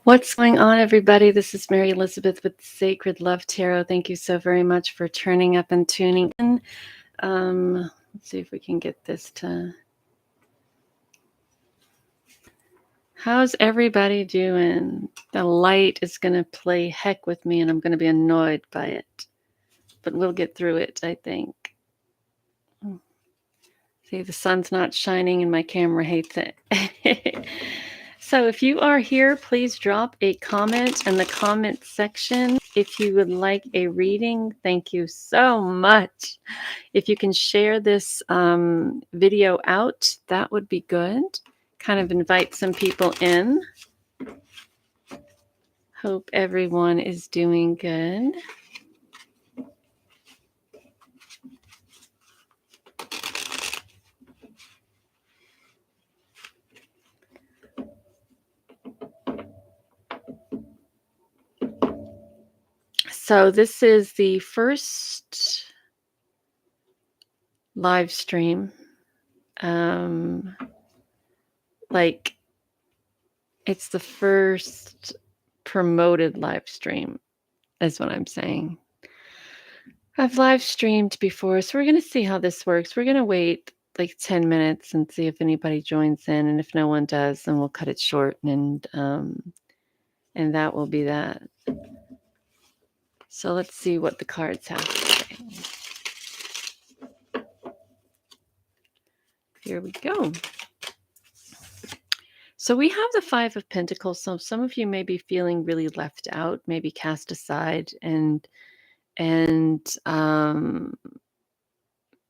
What's going on, everybody? This is Mary Elizabeth with Sacred Love Tarot. Thank you so very much for turning up and tuning in. Let's see if we can get this to. How's everybody doing? The light is going to play heck with me, and I'm going to be annoyed by it. But we'll get through it, I think. See, the sun's not shining, and my camera hates it. So if you are here, please drop a comment in the comment section. If you would like a reading, thank you so much. If you can share this video out, that would be good. Kind of invite some people in. Hope everyone is doing good. So this is the first live stream. Like, it's the first promoted live stream, is what I'm saying. I've live streamed before, so we're going to see how this works. We're going to wait like 10 minutes and see if anybody joins in, and if no one does, then we'll cut it short, and that will be that. So let's see what the cards have to say. Here we go. So we have the Five of Pentacles. So some of you may be feeling really left out, maybe cast aside, and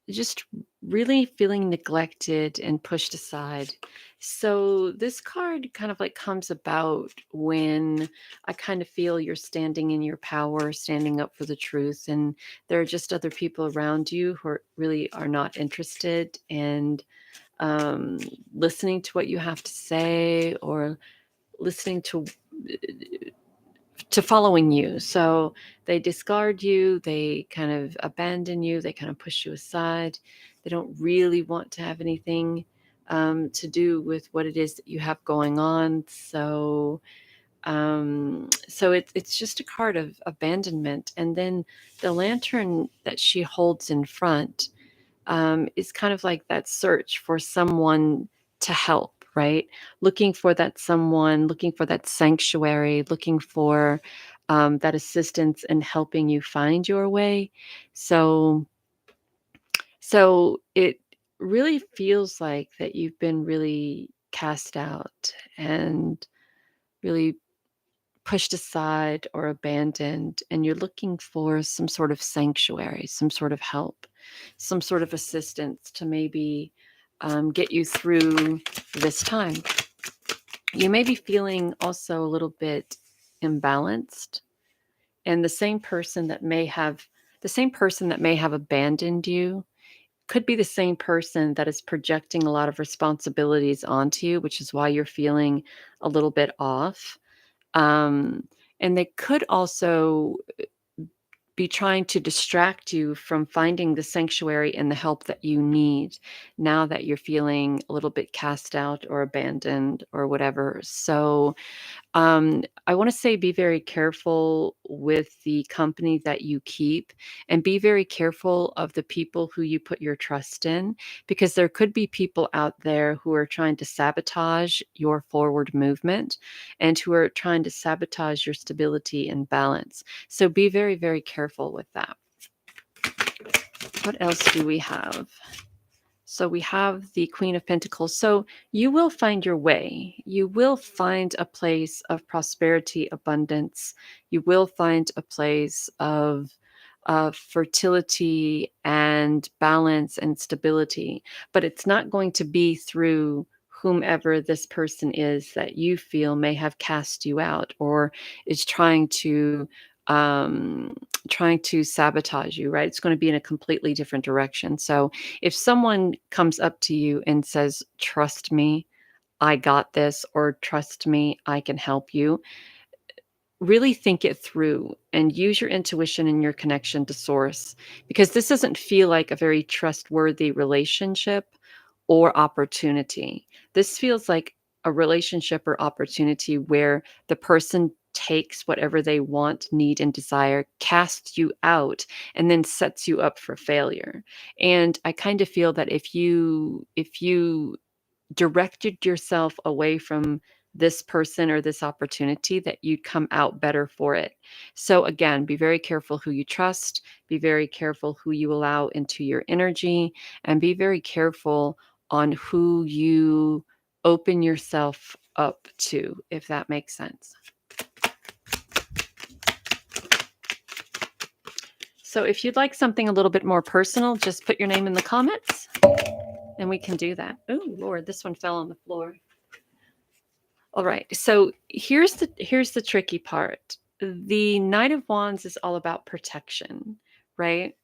just really feeling neglected and pushed aside. So this card kind of like comes about when I kind of feel you're standing in your power, standing up for the truth, and there are just other people around you who really are not interested and listening to what you have to say, or listening to following you. So they discard you, they kind of abandon you, they kind of push you aside. They don't really want to have anything to do with what it is that you have going on. So it's just a card of abandonment. And then the lantern that she holds in front is kind of like that search for someone to help, right? Looking for that someone, looking for that sanctuary, looking for that assistance in helping you find your way. So, so it really feels like that you've been really cast out and really pushed aside or abandoned, and you're looking for some sort of sanctuary, some sort of help, some sort of assistance to maybe get you through this time. You may be feeling also a little bit imbalanced, and the same person that may have abandoned you could be the same person that is projecting a lot of responsibilities onto you, which is why you're feeling a little bit off. Um, and they could also be trying to distract you from finding the sanctuary and the help that you need now that you're feeling a little bit cast out or abandoned or whatever. So I want to say be very careful with the company that you keep, and be very careful of the people who you put your trust in, because there could be people out there who are trying to sabotage your forward movement and who are trying to sabotage your stability and balance. So be very, very careful with that. What else do we have? So we have the Queen of Pentacles. So you will find your way. You will find a place of prosperity, abundance. You will find a place of fertility and balance and stability. But it's not going to be through whomever this person is that you feel may have cast you out or is trying to sabotage you, right? It's going to be in a completely different direction. So if someone comes up to you and says, "Trust me, I got this," or "Trust me, I can help you," really think it through and use your intuition and your connection to source, because this doesn't feel like a very trustworthy relationship or opportunity. This feels like a relationship or opportunity where the person takes whatever they want, need, and desire, casts you out, and then sets you up for failure. And I kind of feel that if you directed yourself away from this person or this opportunity, that you'd come out better for it. So again, be very careful who you trust, be very careful who you allow into your energy, and be very careful on who you open yourself up to, if that makes sense. So if you'd like something a little bit more personal, just put your name in the comments and we can do that. Oh Lord, this one fell on the floor. All right. So here's the tricky part. The Knight of Wands is all about protection, right?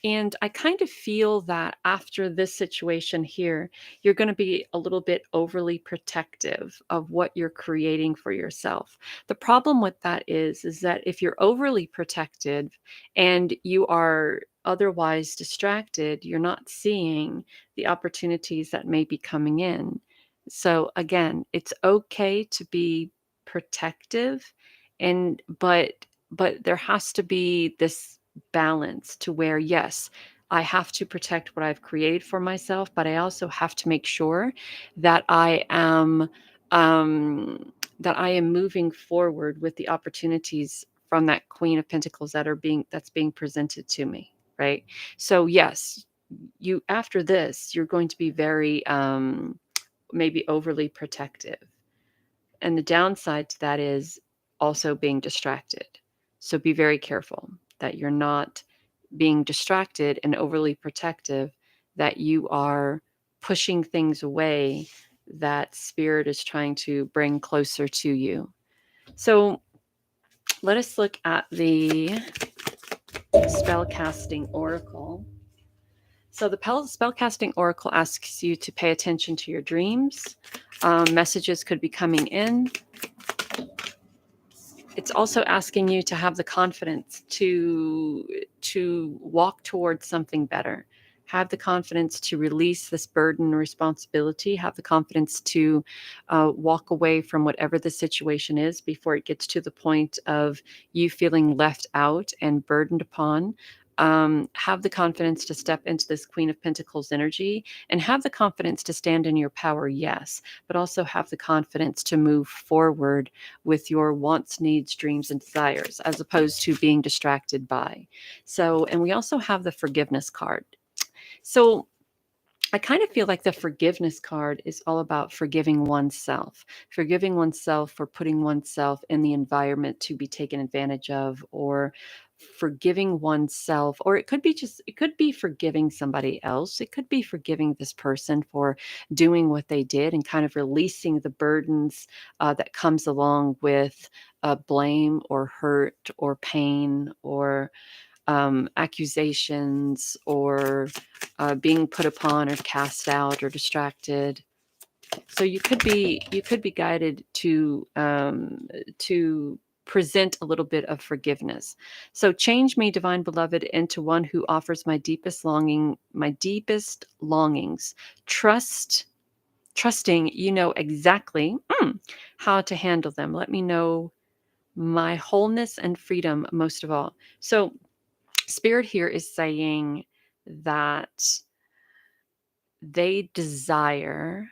And I kind of feel that after this situation here, you're going to be a little bit overly protective of what you're creating for yourself. The problem with that is that if you're overly protected and you are otherwise distracted, you're not seeing the opportunities that may be coming in. So again, it's okay to be protective, and but there has to be this balance to where yes, I have to protect what I've created for myself, but I also have to make sure that that I am moving forward with the opportunities from that Queen of Pentacles that's being presented to me, right? So yes, you after this, you're going to be very maybe overly protective. And the downside to that is also being distracted. So be very careful that you're not being distracted and overly protective, that you are pushing things away that spirit is trying to bring closer to you. So let us look at the spellcasting oracle. So the spellcasting oracle asks you to pay attention to your dreams. Messages could be coming in. It's also asking you to have the confidence to walk towards something better. Have the confidence to release this burden and responsibility. Have the confidence to walk away from whatever the situation is before it gets to the point of you feeling left out and burdened upon. Have the confidence to step into this Queen of Pentacles energy, and have the confidence to stand in your power, yes, but also have the confidence to move forward with your wants, needs, dreams, and desires, as opposed to being distracted by. So, and we also have the forgiveness card. So I kind of feel like the forgiveness card is all about forgiving oneself for putting oneself in the environment to be taken advantage of, or forgiving oneself, or it could be forgiving somebody else. It could be forgiving this person for doing what they did and kind of releasing the burdens that comes along with blame or hurt or pain or accusations or being put upon or cast out or distracted. So you could be guided to present a little bit of forgiveness. So change me, divine beloved, into one who offers my deepest longings. Trusting you know exactly how to handle them. Let me know my wholeness and freedom most of all. So Spirit here is saying that they desire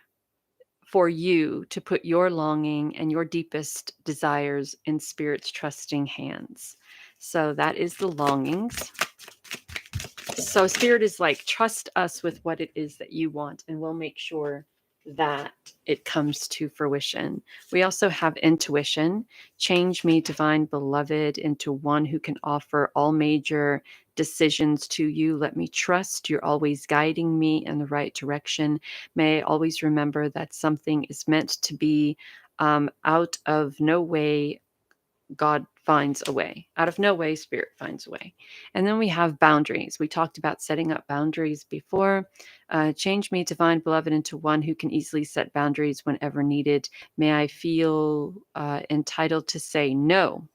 for you to put your longing and your deepest desires in Spirit's trusting hands. So that is the longings. So Spirit is like, trust us with what it is that you want, and we'll make sure that it comes to fruition. We also have intuition. Change me, divine beloved, into one who can offer all major decisions to you. Let me trust you're always guiding me in the right direction. May I always remember that something is meant to be. Out of no way, God finds a way. Out of no way, Spirit finds a way. And then we have boundaries. We talked about setting up boundaries before. Change me, divine beloved, into one who can easily set boundaries whenever needed. May I feel entitled to say no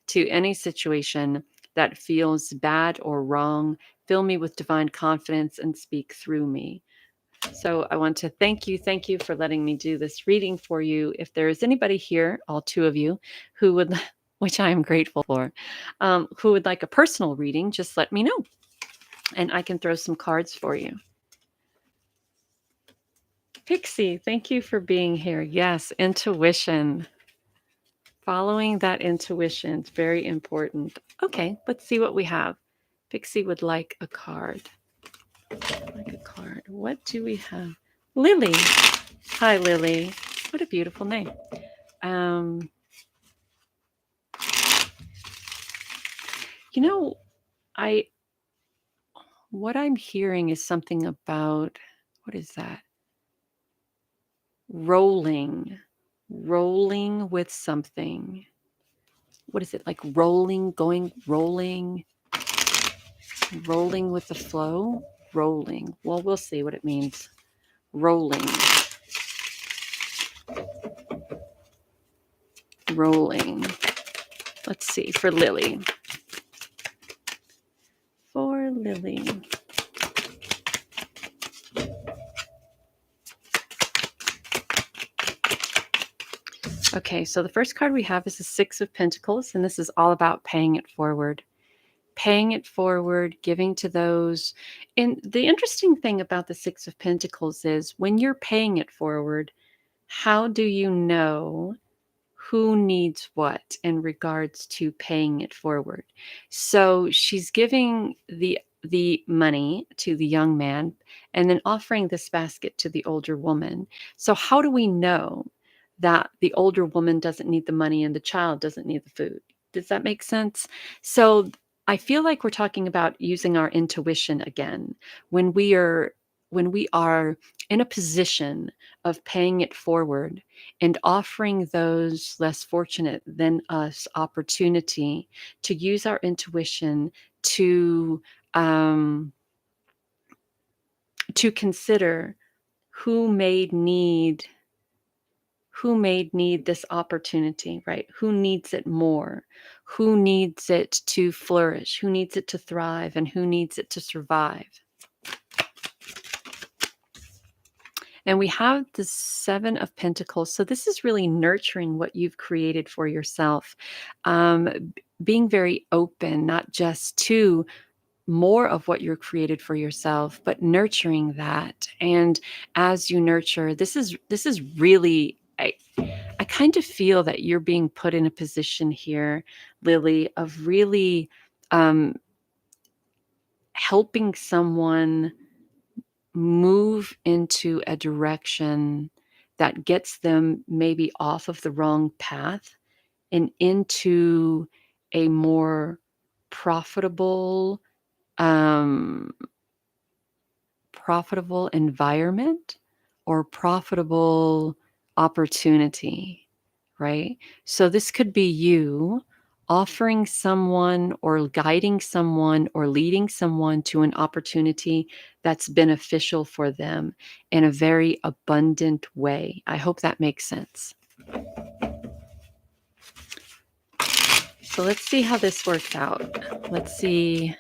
to any situation that feels bad or wrong. Fill me with divine confidence and speak through me. So I want to thank you for letting me do this reading for you. If there is anybody here, all two of you, who would, which I am grateful for, who would like a personal reading, just let me know, and I can throw some cards for you. Pixie, thank you for being here. Yes, intuition. Following that intuition is very important. Okay, let's see what we have. Pixie would like a card. Like a card. What do we have? Lily. Hi, Lily. What a beautiful name. Um, you know, I what I'm hearing is something about, what is that? Rolling with something. What is it, like rolling, going, rolling with the flow? Rolling. Well, we'll see what it means. Rolling. Let's see, for Lily. For Lily. Okay, so the first card we have is the Six of Pentacles, and this is all about paying it forward. Paying it forward, giving to those. And the interesting thing about the Six of Pentacles is when you're paying it forward, how do you know who needs what in regards to paying it forward? So she's giving the money to the young man and then offering this basket to the older woman. So how do we know that the older woman doesn't need the money and the child doesn't need the food? Does that make sense? So I feel like we're talking about using our intuition again when we are in a position of paying it forward and offering those less fortunate than us opportunity to use our intuition to um, consider who may need this opportunity, right? Who needs it more? Who needs it to flourish? Who needs it to thrive? And who needs it to survive? And we have the Seven of Pentacles. So this is really nurturing what you've created for yourself. Being very open, not just to more of what you're created for yourself, but nurturing that. And as you nurture, this is really, I kind of feel that you're being put in a position here, Lily, of really helping someone move into a direction that gets them maybe off of the wrong path and into a more profitable um, environment or profitable opportunity, right? So this could be you offering someone or guiding someone or leading someone to an opportunity that's beneficial for them in a very abundant way. I hope that makes sense. So let's see how this works out. Let's see.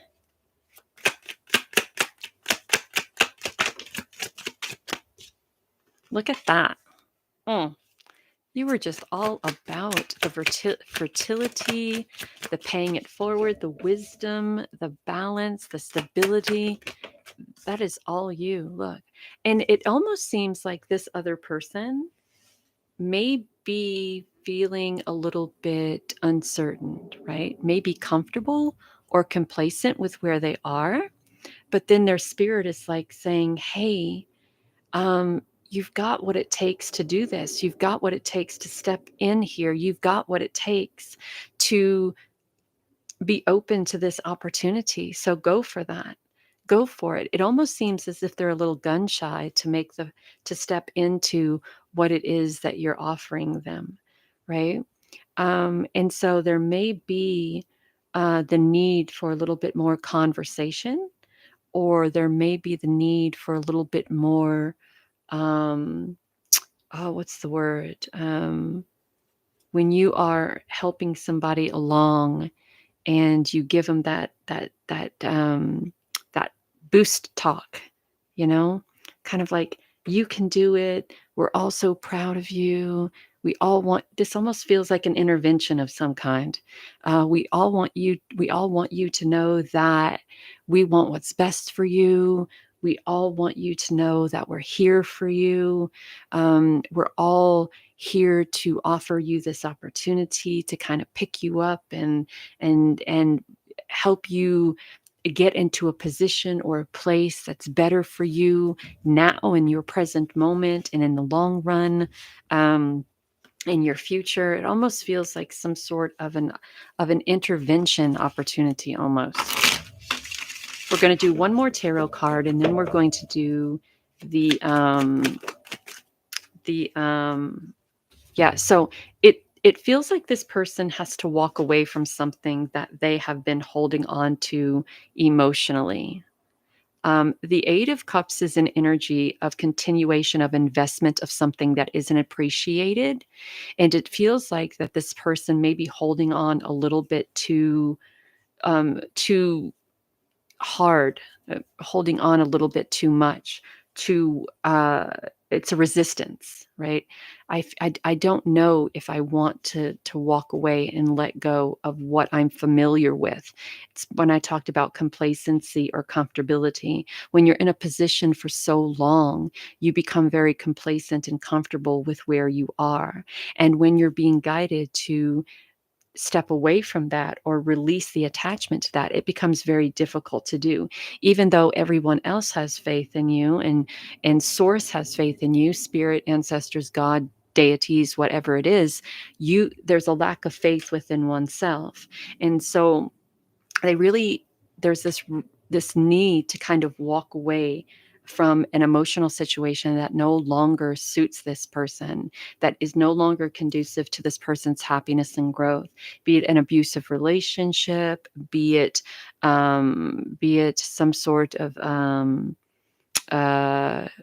Look at that. Mm. You were just all about the fertility, the paying it forward, the wisdom, the balance, the stability. That is all you. Look. And it almost seems like this other person may be feeling a little bit uncertain, right? Maybe comfortable or complacent with where they are. But then their spirit is like saying, hey, you've got what it takes to do this. You've got what it takes to step in here. You've got what it takes to be open to this opportunity. So go for that. Go for it. It almost seems as if they're a little gun shy to step into what it is that you're offering them, right? And so there may be the need for a little bit more conversation, or there may be the need for a little bit more um, what's the word? When you are helping somebody along and you give them that boost talk, you know, kind of like, you can do it. We're all so proud of you. We all want this almost feels like an intervention of some kind. We all want you to know that we want what's best for you. We all want you to know that we're here for you. We're all here to offer you this opportunity to kind of pick you up and help you get into a position or a place that's better for you now in your present moment and in the long run, in your future. It almost feels like some sort of an intervention opportunity almost. We're going to do one more tarot card, and then we're going to do the yeah. So it feels like this person has to walk away from something that they have been holding on to emotionally. The Eight of Cups is an energy of continuation of investment of something that isn't appreciated. And it feels like that this person may be holding on a little bit too hard, holding on a little bit too much, to it's a resistance, right? I don't know if I want to walk away and let go of what I'm familiar with. It's when I talked about complacency or comfortability. When you're in a position for so long, you become very complacent and comfortable with where you are. And when you're being guided to step away from that or release the attachment to that, it becomes very difficult to do. Even though everyone else has faith in you and source has faith in you, spirit, ancestors, God, deities, whatever it is, you there's a lack of faith within oneself. And so they really there's this need to kind of walk away from an emotional situation that no longer suits this person, that is no longer conducive to this person's happiness and growth, be it an abusive relationship, be it some sort of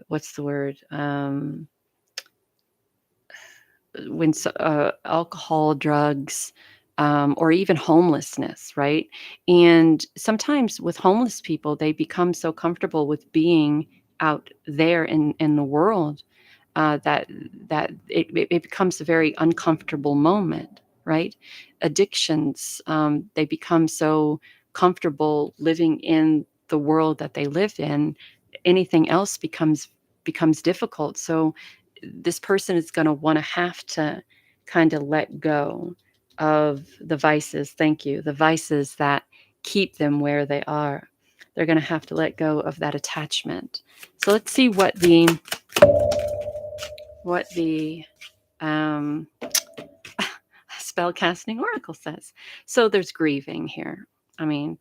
what's the word, when alcohol, drugs, or even homelessness, right? And sometimes with homeless people, they become so comfortable with being out there in the world, that it becomes a very uncomfortable moment, right? Addictions, they become so comfortable living in the world that they live in. Anything else becomes difficult. So this person is going to want to have to kind of let go of the vices. Thank you. The vices that keep them where they are. They're going to have to let go of that attachment. So let's see what the um, spell casting oracle says. So there's grieving here. I mean,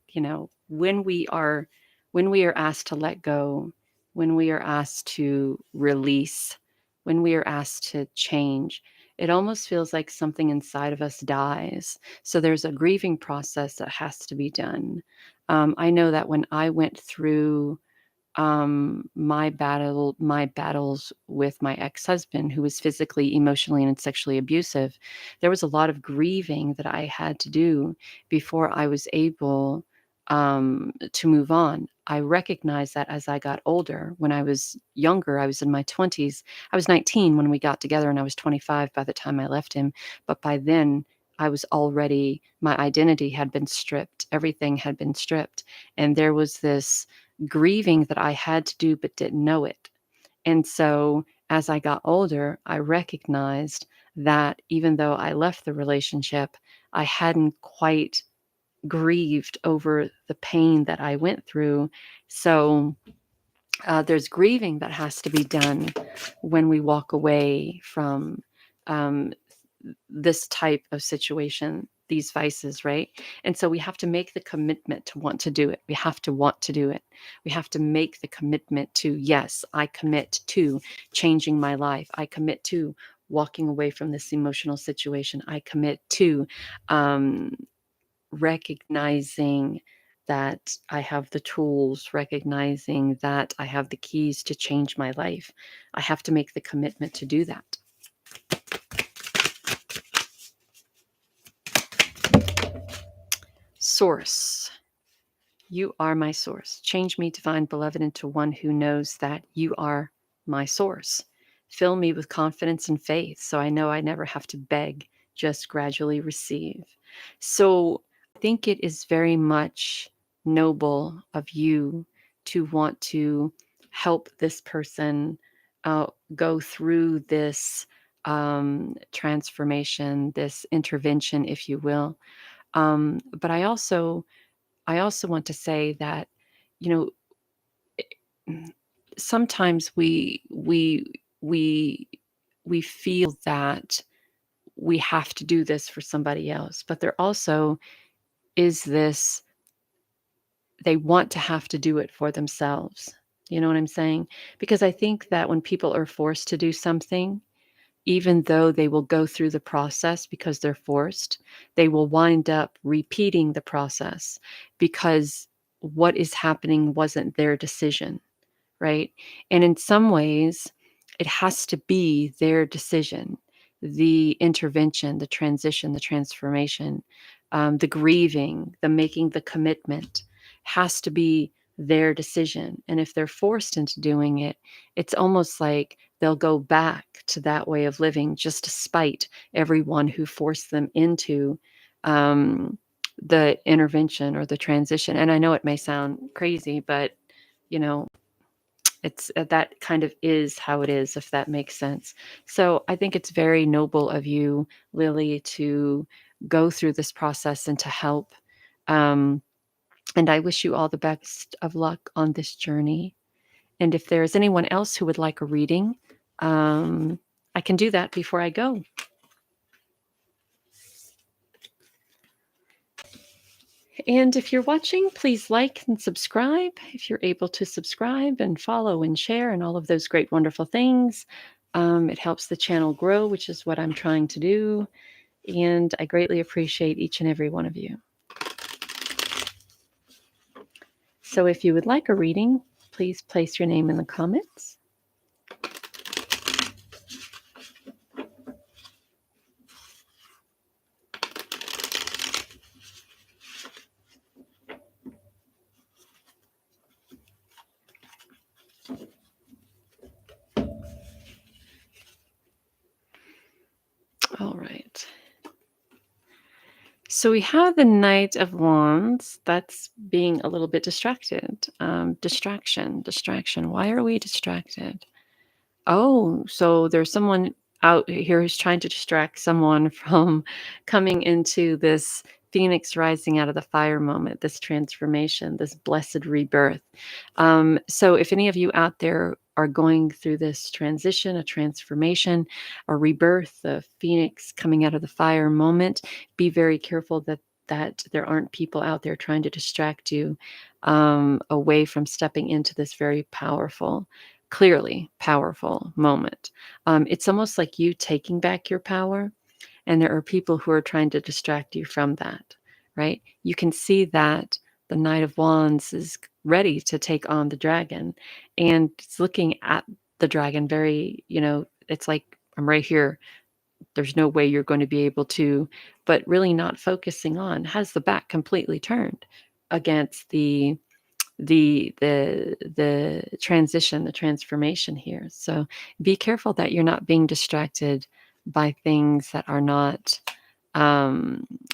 when we are asked to let go, when we are asked to release, when we are asked to change, it almost feels like something inside of us dies. So there's a grieving process that has to be done. I know that when I went through my battles with my ex-husband, who was physically, emotionally, and sexually abusive, there was a lot of grieving that I had to do before I was able to move on. I recognized that as I got older. When I was younger, I was in my 20s. I was 19 when we got together, and I was 25 by the time I left him. But by then, my identity had been stripped. Everything had been stripped. And there was this grieving that I had to do but didn't know it. And so as I got older, I recognized that even though I left the relationship, I hadn't quite grieved over the pain that I went through. So there's grieving that has to be done when we walk away from um, this type of situation, these vices, right? And so we have to make the commitment to want to do it. We have to want to do it. We have to make the commitment to, yes, I commit to changing my life. I commit to walking away from this emotional situation. I commit to um, recognizing that I have the tools, recognizing that I have the keys to change my life. I have to make the commitment to do that. Source. You are my source. Change me, divine beloved, into one who knows that you are my source. Fill me with confidence and faith so I know I never have to beg, just gradually receive. So I think it is very much noble of you to want to help this person go through this transformation, this intervention, if you will. But I also want to say that, you know, mm, sometimes we we feel that we have to do this for somebody else, but there also is this, they want to have to do it for themselves. You know what I'm saying? Because I think that when people are forced to do something, even though they will go through the process because they're forced, they will wind up repeating the process because what is happening wasn't their decision, right? And in some ways, it has to be their decision. The intervention, the transition, the transformation, the grieving, the making the commitment has to be their decision. And if they're forced into doing it, it's almost like they'll go back to that way of living just to spite everyone who forced them into um, the intervention or the transition. And I know it may sound crazy, but you know, it's that kind of is how it is, if that makes sense. So I think it's very noble of you, Lily, to go through this process and to help. Um, and I wish you all the best of luck on this journey. And if there's anyone else who would like a reading, um, I can do that before I go. And if you're watching, please like and subscribe if you're able to subscribe, and follow and share and all of those great, wonderful things. It helps the channel grow, which is what I'm trying to do. And I greatly appreciate each and every one of you. So if you would like a reading, please place your name in the comments. All right. So we have the Knight of Wands. That's being a little bit distracted. Distraction. Why are we distracted? Oh, so there's someone out here who's trying to distract someone from coming into this phoenix rising out of the fire moment, this transformation, this blessed rebirth. So if any of you out there are going through this transition, a transformation, a rebirth, a phoenix coming out of the fire moment, be very careful that there aren't people out there trying to distract you away from stepping into this very powerful, clearly powerful moment. It's almost like you taking back your power, and there are people who are trying to distract you from that, right? You can see that the Knight of Wands is ready to take on the dragon, and it's looking at the dragon very, it's like, I'm right here. There's no way you're going to be able to, but really not focusing on, has the back completely turned against the transition, the transformation here. So be careful that you're not being distracted by things that are not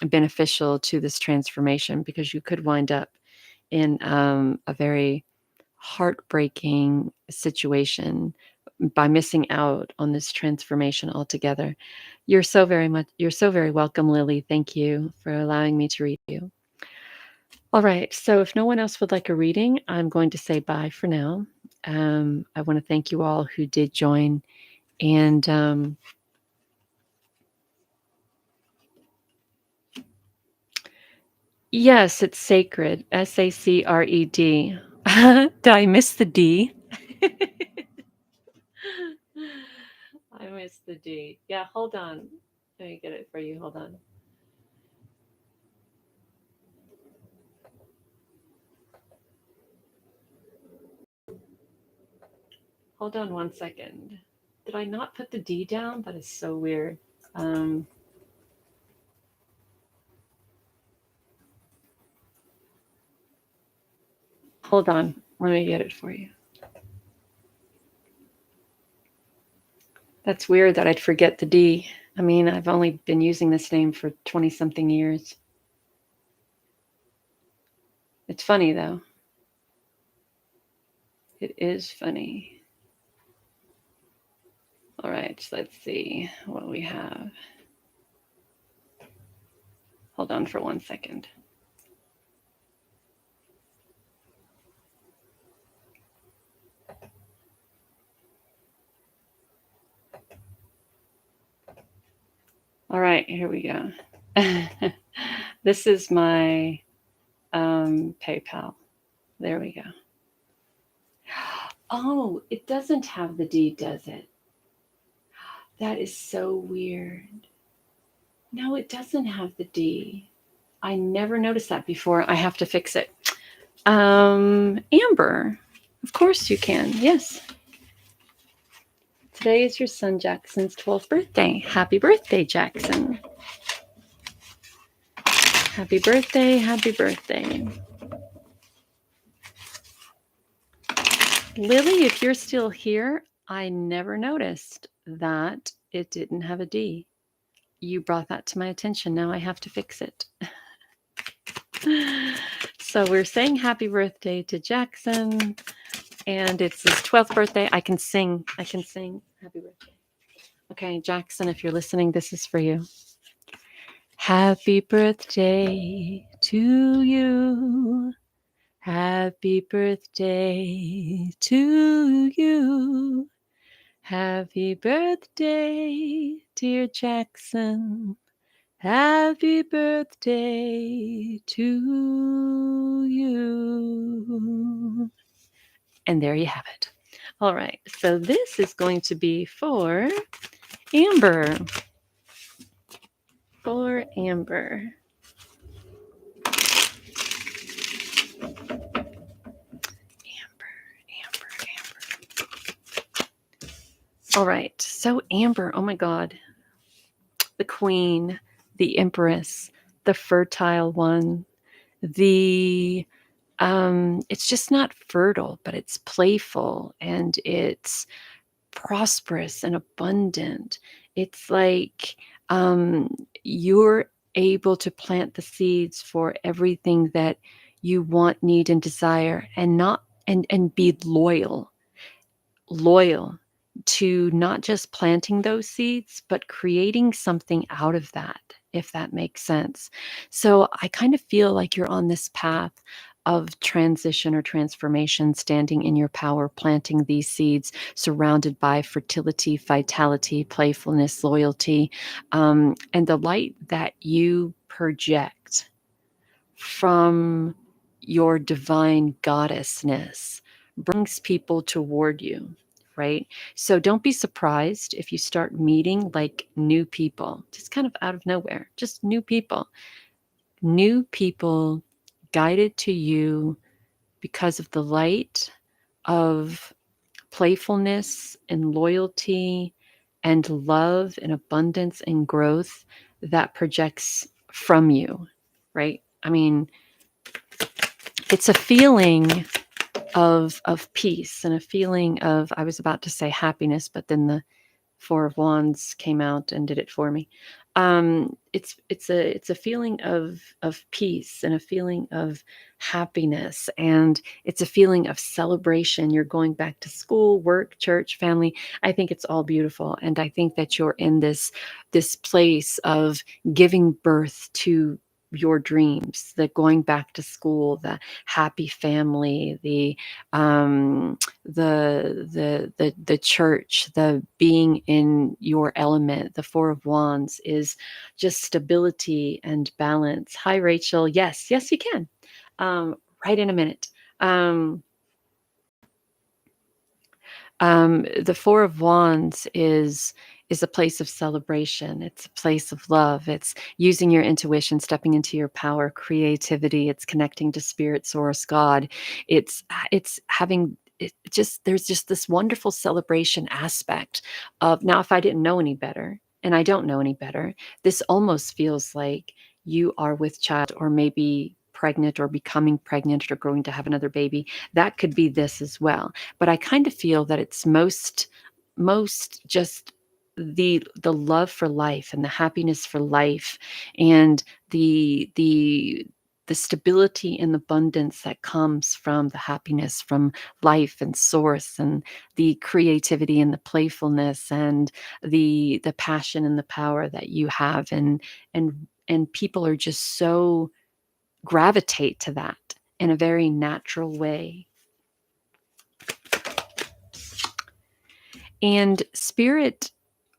beneficial to this transformation, because you could wind up in a very heartbreaking situation by missing out on this transformation altogether. You're so very welcome, Lily. Thank you for allowing me to read you. All right. So if no one else would like a reading, I'm going to say bye for now. I want to thank you all who did join. And yes, it's sacred. SACRED. Did I miss the D? I missed the D. Yeah, hold on. Let me get it for you. Hold on. Hold on 1 second. Did I not put the D down? That is so weird. Um, Hold on. Let me get it for you. That's weird that I'd forget the D. I mean, I've only been using this name for 20-something years. It's funny, though. It is funny. All right, let's see what we have. Hold on for 1 second. All right, here we go. This is my PayPal. There we go. Oh, it doesn't have the D, does it? That is so weird. No, it doesn't have the D. I never noticed that before. I have to fix it. Amber, of course you can. Yes. Today is your son Jackson's 12th birthday. Happy birthday, Jackson. Happy birthday, happy birthday. Lily, if you're still here, I never noticed that it didn't have a D. You brought that to my attention. Now I have to fix it. So we're saying happy birthday to Jackson, and it's his 12th birthday. I can sing happy birthday. Okay, Jackson, if you're listening, this is for you. Happy birthday to you. Happy birthday to you. Happy birthday, dear Jackson. Happy birthday to you. And there you have it. All right, so this is going to be for Amber. For Amber. Amber. All right, so Amber, oh my God. The Queen, the Empress, the fertile one, the it's just not fertile, but it's playful and it's prosperous and abundant. It's like you're able to plant the seeds for everything that you want, need, and desire, and not and be loyal to not just planting those seeds, but creating something out of that, if that makes sense. So I kind of feel like you're on this path of transition or transformation, standing in your power, planting these seeds, surrounded by fertility, vitality, playfulness, loyalty, and the light that you project from your divine goddessness brings people toward you, right? So don't be surprised if you start meeting like new people, just kind of out of nowhere, just new people guided to you because of the light of playfulness and loyalty and love and abundance and growth that projects from you, right? I mean, it's a feeling of peace and a feeling of, I was about to say happiness, but then the Four of Wands came out and did it for me. It's a feeling of peace and a feeling of happiness, and it's a feeling of celebration. You're going back to school, work, church, family. I think it's all beautiful, and I think that you're in this place of giving birth to your dreams, the going back to school, the happy family, the church, the being in your element. The Four of Wands is just stability and balance. Hi, Rachel. Yes, you can. Right in a minute. The Four of Wands is a place of celebration. It's a place of love. It's using your intuition, stepping into your power, creativity. It's connecting to spirit, source, God. It's having there's just this wonderful celebration aspect of, now if I didn't know any better, and I don't know any better, this almost feels like you are with child, or maybe pregnant or becoming pregnant or going to have another baby. That could be this as well. But I kind of feel that it's most just the love for life and the happiness for life and the stability and abundance that comes from the happiness from life and source and the creativity and the playfulness and the passion and the power that you have and people are just so gravitate to that in a very natural way. And spirit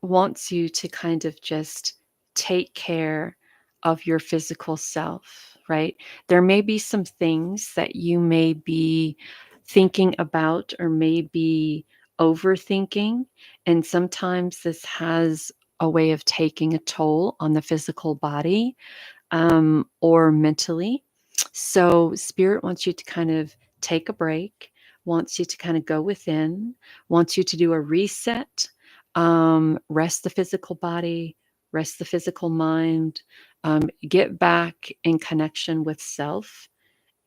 wants you to kind of just take care of your physical self, right? There may be some things that you may be thinking about or maybe overthinking. And sometimes this has a way of taking a toll on the physical body or mentally. So, spirit wants you to kind of take a break, wants you to kind of go within, wants you to do a reset, rest the physical body, rest the physical mind, get back in connection with self,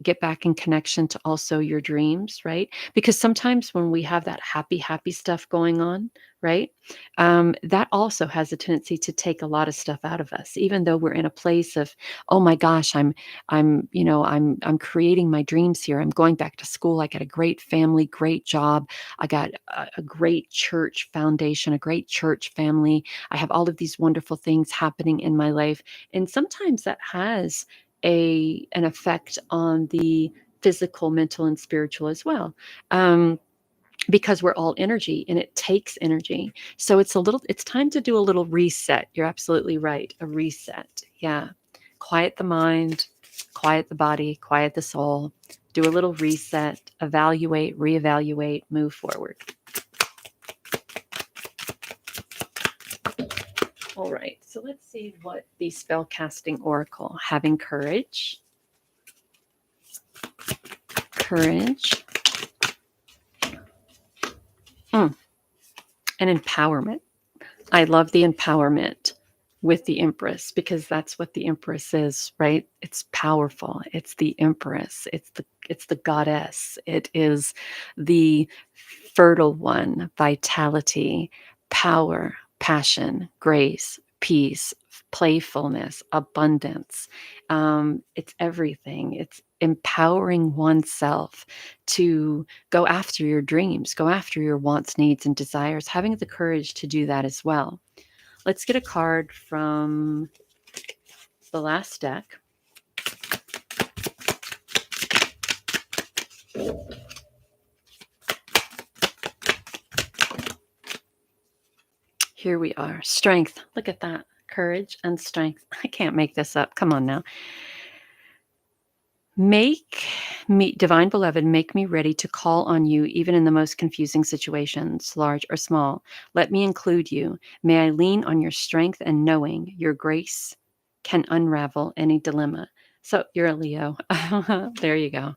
get back in connection to also your dreams, right? Because sometimes when we have that happy stuff going on, right? That also has a tendency to take a lot of stuff out of us, even though we're in a place of, oh my gosh, I'm creating my dreams here. I'm going back to school. I got a great family, great job. I got a great church foundation, a great church family. I have all of these wonderful things happening in my life. And sometimes that has an effect on the physical, mental, and spiritual as well. Because we're all energy and it takes energy. So it's time to do a little reset. You're absolutely right. A reset. Yeah. Quiet the mind, quiet the body, quiet the soul, do a little reset, evaluate, reevaluate, move forward. All right, so let's see what the spellcasting oracle, having courage, and empowerment. I love the empowerment with the Empress because that's what the Empress is, right? It's powerful. It's the Empress. It's the goddess. It is the fertile one, vitality, power, passion, grace, peace, playfulness, abundance. It's everything. It's empowering oneself to go after your dreams, go after your wants, needs, and desires, having the courage to do that as well. Let's get a card from the last deck. Here we are. Strength. Look at that. Courage and strength. I can't make this up. Come on now. Make me, divine beloved, make me ready to call on you even in the most confusing situations, large or small. Let me include you. May I lean on your strength and knowing your grace can unravel any dilemma. So you're a Leo. There you go.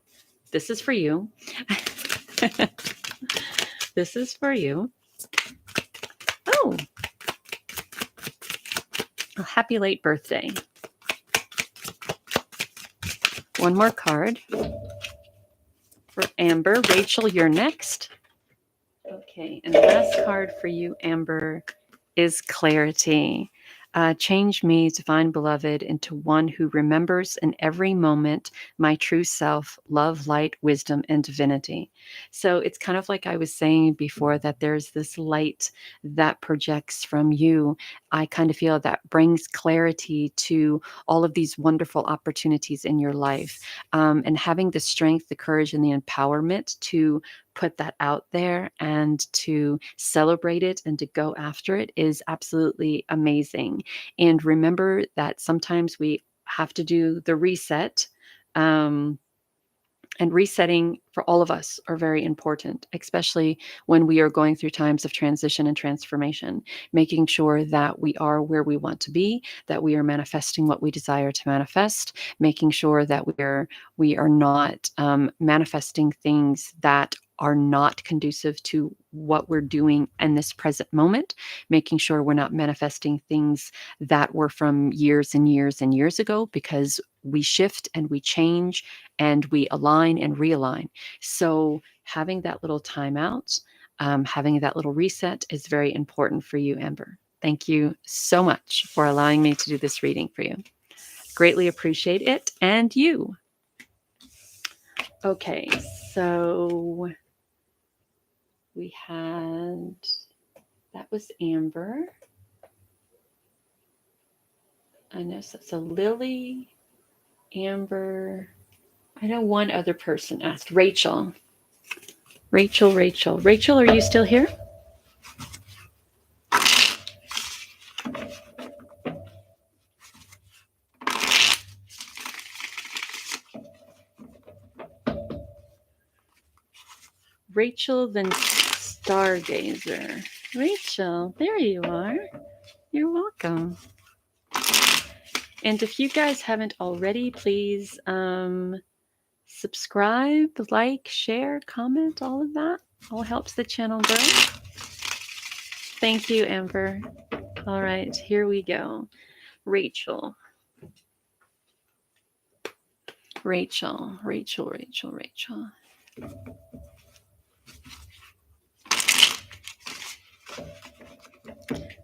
This is for you. This is for you. Oh, a happy late birthday. One more card for Amber. Rachel, you're next. Okay, and the last card for you, Amber, is clarity. Change me, divine beloved, into one who remembers in every moment my true self, love, light, wisdom, and divinity. So it's kind of like I was saying before that there's this light that projects from you. I kind of feel that brings clarity to all of these wonderful opportunities in your life. And having the strength, the courage, and the empowerment to put that out there and to celebrate it and to go after it is absolutely amazing. And remember that sometimes we have to do the reset. And resetting for all of us are very important, especially when we are going through times of transition and transformation, making sure that we are where we want to be, that we are manifesting what we desire to manifest, making sure that we are not manifesting things that are not conducive to what we're doing in this present moment, making sure we're not manifesting things that were from years and years and years ago, because we shift and we change and we align and realign. So having that little timeout, having that little reset is very important for you, Amber. Thank you so much for allowing me to do this reading for you. Greatly appreciate it, and you. Okay, so we had, that was Amber. I know, so Lily, Amber. I know one other person asked, Rachel. Rachel, are you still here? Rachel, then Stargazer. Rachel, there you are. You're welcome. And if you guys haven't already, please subscribe, like, share, comment, all of that. All helps the channel grow. Thank you, Amber. All right, here we go. Rachel. Rachel.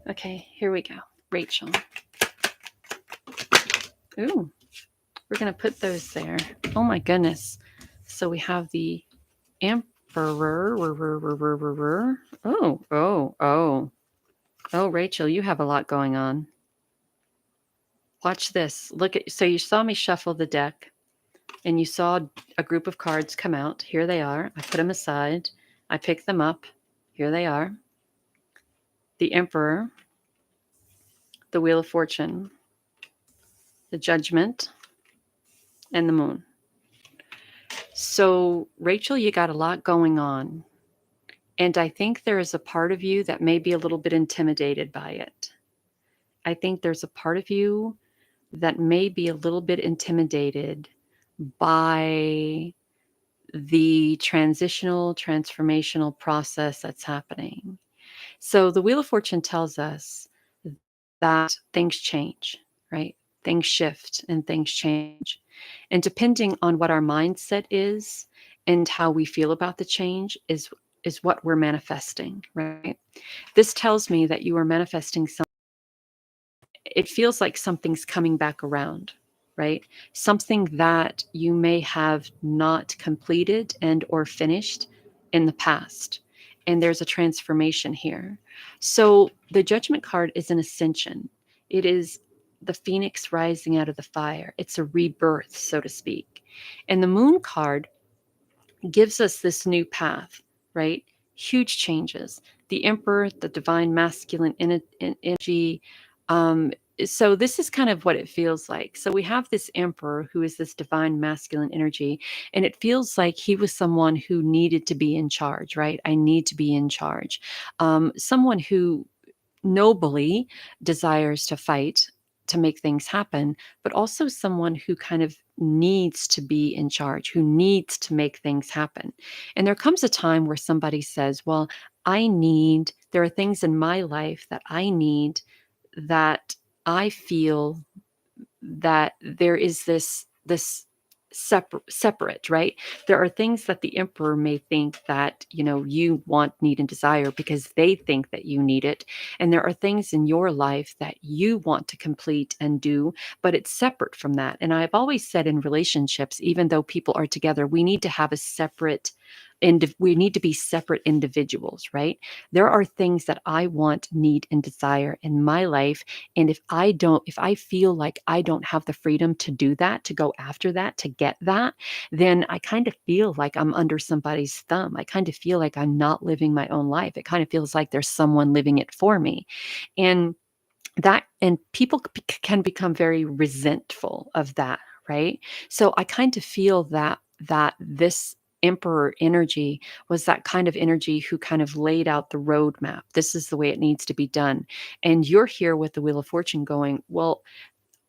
Okay, here we go. Rachel. Ooh, we're going to put those there. Oh my goodness. So we have the Emperor. Oh, Rachel, you have a lot going on. Watch this. Look at, so you saw me shuffle the deck and you saw a group of cards come out. Here they are. I put them aside. I picked them up. Here they are. The Emperor, the Wheel of Fortune, the Judgment, and the Moon. So, Rachel, you got a lot going on. And I think there is a part of you that may be a little bit intimidated by it. I think there's a part of you that may be a little bit intimidated by the transformational process that's happening. So the Wheel of Fortune tells us that things change, right? Things shift and things change. And depending on what our mindset is and how we feel about the change is what we're manifesting, right? This tells me that you are manifesting something. It feels like something's coming back around, right? Something that you may have not completed and or finished in the past. And there's a transformation here. So the Judgment card is an ascension. It is the phoenix rising out of the fire. It's a rebirth, so to speak. And the Moon card gives us this new path, right? Huge changes. The Emperor, the divine masculine energy. So this is kind of what it feels like. So we have this Emperor who is this divine masculine energy, and it feels like he was someone who needed to be in charge, right? I need to be in charge. Someone who nobly desires to fight to make things happen, but also someone who kind of needs to be in charge, who needs to make things happen. And there comes a time where somebody says, well, there are things in my life that I need, that I feel that there is this separate, right? There are things that the Emperor may think that, you want, need, and desire because they think that you need it. And there are things in your life that you want to complete and do, but it's separate from that. And I've always said in relationships, even though people are together, we need to have a separate we need to be separate individuals, right? There are things that I want, need, and desire in my life. And if I feel like I don't have the freedom to do that, to go after that, to get that, then I kind of feel like I'm under somebody's thumb. I kind of feel like I'm not living my own life. It kind of feels like there's someone living it for me. And people can become very resentful of that, right? So I kind of feel that this Emperor energy was that kind of energy who kind of laid out the roadmap. This is the way it needs to be done. And you're here with the Wheel of Fortune going, well,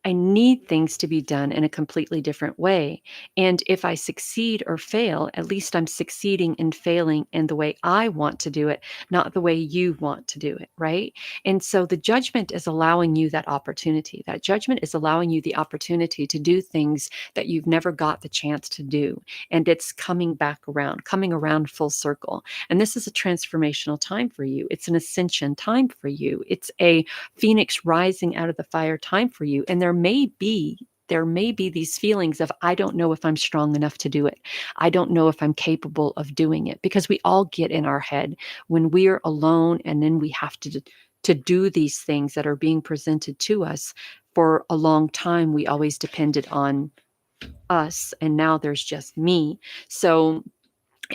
I need things to be done in a completely different way. And if I succeed or fail, at least I'm succeeding and failing in the way I want to do it, not the way you want to do it, right? And so the judgment is allowing you that opportunity. That judgment is allowing you the opportunity to do things that you've never got the chance to do. And it's coming around full circle. And this is a transformational time for you. It's an ascension time for you. It's a phoenix rising out of the fire time for you. And there may be these feelings of, I don't know if I'm strong enough to do it. I don't know if I'm capable of doing it, because we all get in our head when we're alone, and then we have to do these things that are being presented to us. For a long time we always depended on us, and now there's just me. So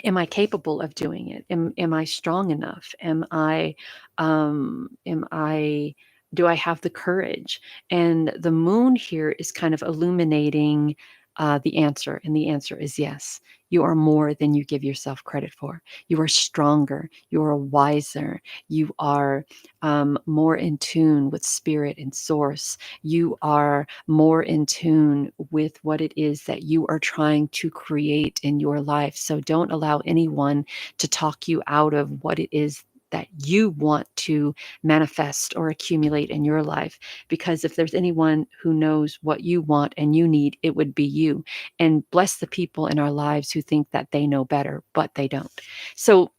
am I capable of doing it? Am I strong enough? Am I do I have the courage? And the moon here is kind of illuminating the answer, and the answer is yes. You are more than you give yourself credit for. You are stronger. You are wiser. You are more in tune with spirit and source. You are more in tune with what it is that you are trying to create in your life. So don't allow anyone to talk you out of what it is that you want to manifest or accumulate in your life. Because if there's anyone who knows what you want and you need, it would be you. And bless the people in our lives who think that they know better, but they don't. So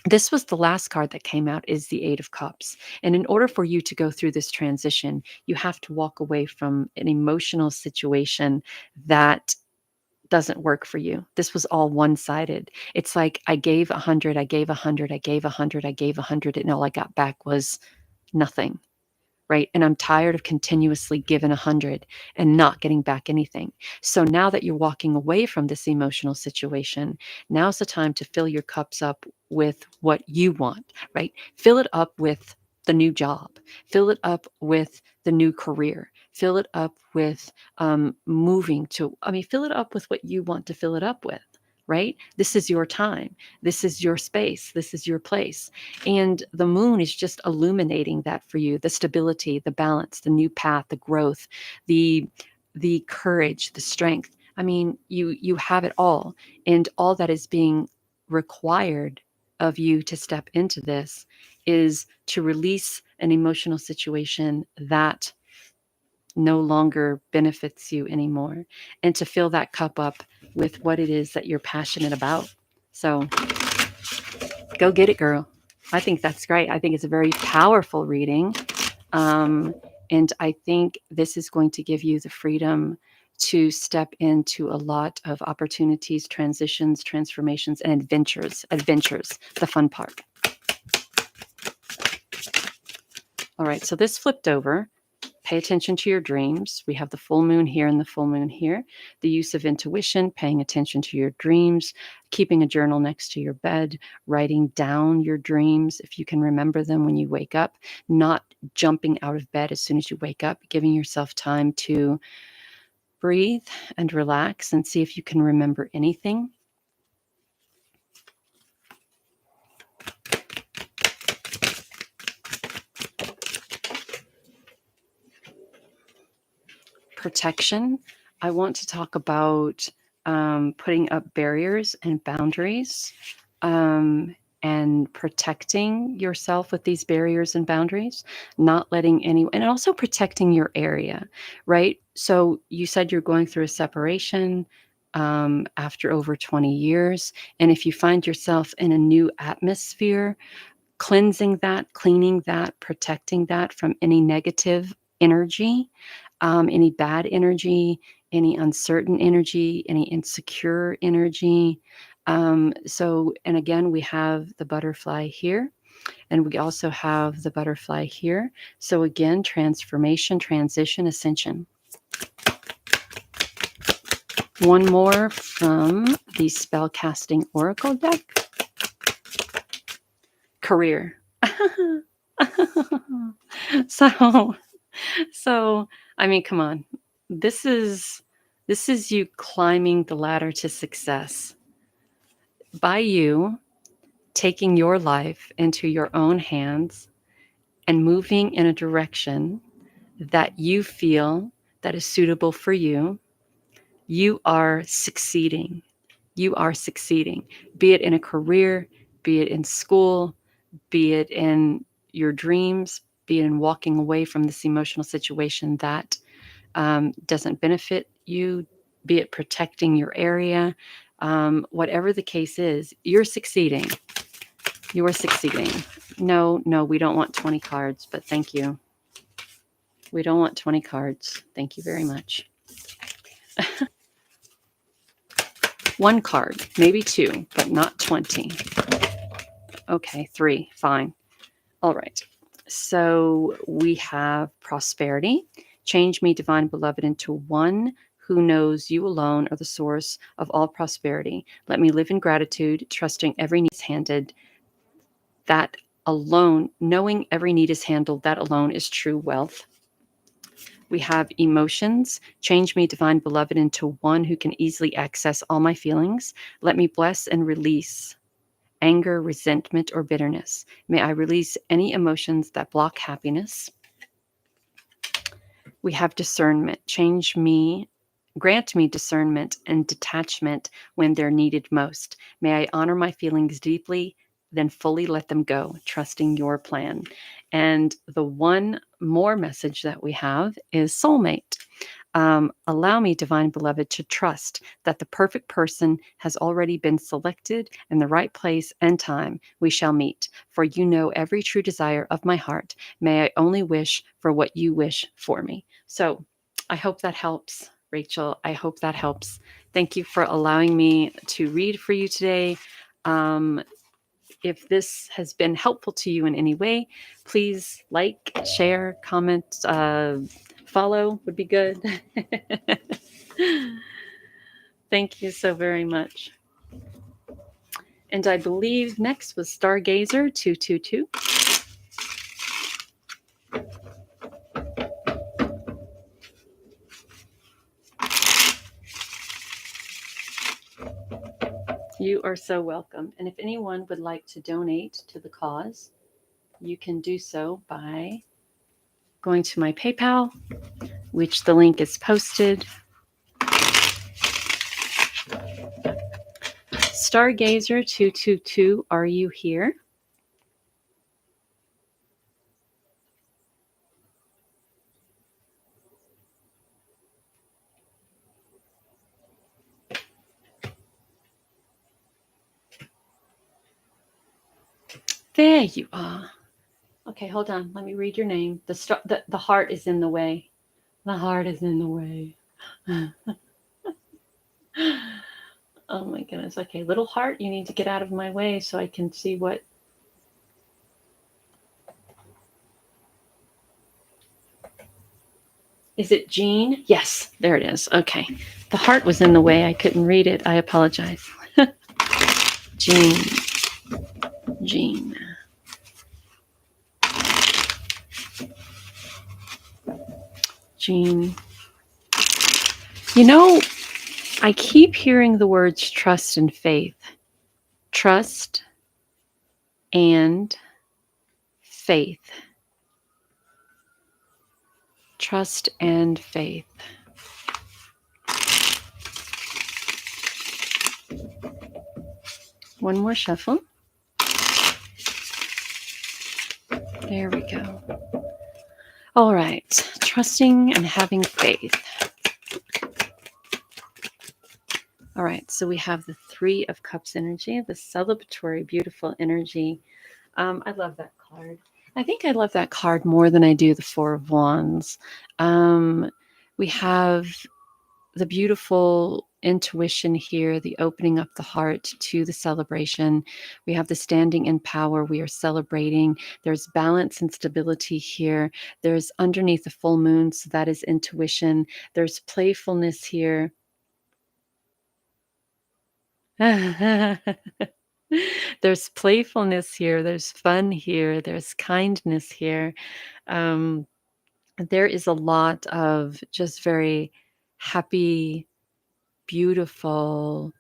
this was the last card that came out, is the Eight of Cups. And in order for you to go through this transition, you have to walk away from an emotional situation that doesn't work for you. This was all one-sided. It's like I gave 100, I gave 100, I gave 100, I gave 100, and all I got back was nothing. Right? And I'm tired of continuously giving 100 and not getting back anything. So now that you're walking away from this emotional situation, now's the time to fill your cups up with what you want, right? Fill it up with the new job, fill it up with the new career, fill it up with fill it up with what you want to fill it up with. Right? This is your time. This is your space. This is your place. And the moon is just illuminating that for you, the stability, the balance, the new path, the growth, the courage, the strength. I mean, you have it all. And all that is being required of you to step into this is to release an emotional situation that no longer benefits you anymore, and to fill that cup up with what it is that you're passionate about. So go get it, girl. I think that's great. I think it's a very powerful reading. And I think this is going to give you the freedom to step into a lot of opportunities, transitions, transformations, and adventures. Adventures, the fun part. All right, so this flipped over. Pay attention to your dreams. We have the full moon here and the full moon here. The use of intuition, paying attention to your dreams, keeping a journal next to your bed, writing down your dreams if you can remember them when you wake up, not jumping out of bed as soon as you wake up, giving yourself time to breathe and relax and see if you can remember anything. Protection. I want to talk about putting up barriers and boundaries, and protecting yourself with these barriers and boundaries, not letting anyone, and also protecting your area, right? So you said you're going through a separation after over 20 years. And if you find yourself in a new atmosphere, cleansing that, cleaning that, protecting that from any negative energy, any bad energy, any uncertain energy, any insecure energy. And again, we have the butterfly here, and we also have the butterfly here. So again, transformation, transition, ascension. One more from the Spellcasting Oracle deck. Career. so So, I mean, come on. This is you climbing the ladder to success by you taking your life into your own hands and moving in a direction that you feel that is suitable for you, you are succeeding. You are succeeding, be it in a career, be it in school, be it in your dreams, be it in walking away from this emotional situation that doesn't benefit you, be it protecting your area. Whatever the case is, you're succeeding. You are succeeding. No, we don't want 20 cards, but thank you. We don't want 20 cards. Thank you very much. One card, maybe two, but not 20. Okay, 3, fine. All right. So we have prosperity. Change me, divine beloved, into one who knows you alone are the source of all prosperity. Let me live in gratitude, trusting every need is handed. That alone, knowing every need is handled, that alone is true wealth. We have emotions. Change me, divine beloved, into one who can easily access all my feelings. Let me bless and release anger, resentment, or bitterness. May I release any emotions that block happiness. We have discernment. Grant me discernment and detachment when they're needed most. May I honor my feelings deeply, then fully let them go, trusting your plan. And the one more message that we have is soulmate. Allow me, divine beloved, to trust that the perfect person has already been selected in the right place and time we shall meet. For you know every true desire of my heart. May I only wish for what you wish for me. So I hope that helps, Rachel. I hope that helps. Thank you for allowing me to read for you today. If this has been helpful to you in any way, please like, share, comment, follow would be good. Thank you so very much. And I believe next was Stargazer 222. You are so welcome. And if anyone would like to donate to the cause, you can do so by going to my PayPal, which the link is posted. Stargazer 222, are you here? There you are. Okay, hold on. Let me read your name. The heart is in the way. The heart is in the way. Oh my goodness. Okay, little heart, you need to get out of my way so I can see what. Is it Jean? Yes, there it is. Okay. The heart was in the way. I couldn't read it. I apologize. Jean. Jean. Jean. You know, I keep hearing the words trust and faith. Trust and faith. Trust and faith. One more shuffle. There we go. All right. Trusting and having faith. All right. So we have the 3 of Cups energy, the celebratory, beautiful energy. I love that card. I think I love that card more than I do the 4 of Wands. We have the beautiful intuition here, the opening up the heart to the celebration. We have the standing in power. We are celebrating. There's balance and stability here. There's underneath the full moon, so that is intuition. There's playfulness here. There's playfulness here. There's fun here. There's kindness here. There is a lot of just very happy, beautiful,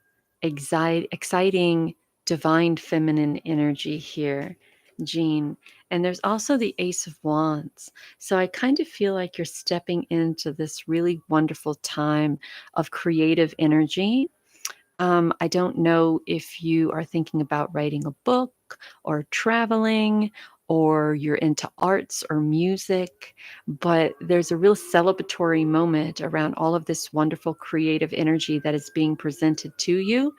exciting, divine feminine energy here, Jean. And there's also the Ace of Wands. So I kind of feel like you're stepping into this really wonderful time of creative energy. I don't know if you are thinking about writing a book or traveling or you're into arts or music, but there's a real celebratory moment around all of this wonderful creative energy that is being presented to you.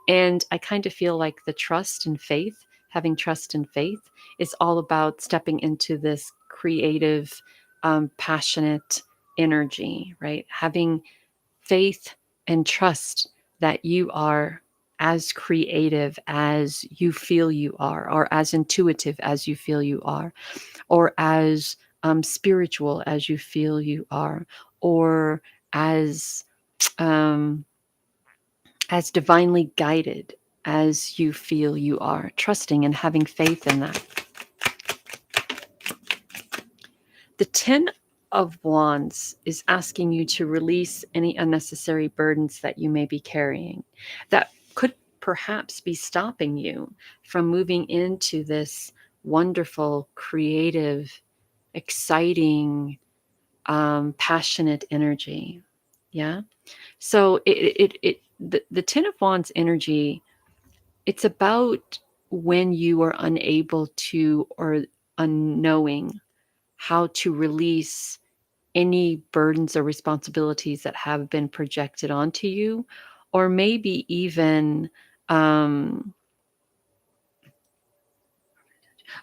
And I kind of feel like the trust and faith, having trust and faith, is all about stepping into this creative, passionate energy, right? Having faith and trust that you are as creative as you feel you are, or as intuitive as you feel you are, or as spiritual as you feel you are, or as um, as divinely guided as you feel you are, trusting and having faith in that. The 10 of Wands is asking you to release any unnecessary burdens that you may be carrying that could perhaps be stopping you from moving into this wonderful, creative, exciting, passionate energy. Yeah. So the 10 of Wands energy, it's about when you are unable to or unknowing how to release any burdens or responsibilities that have been projected onto you, or maybe even, um,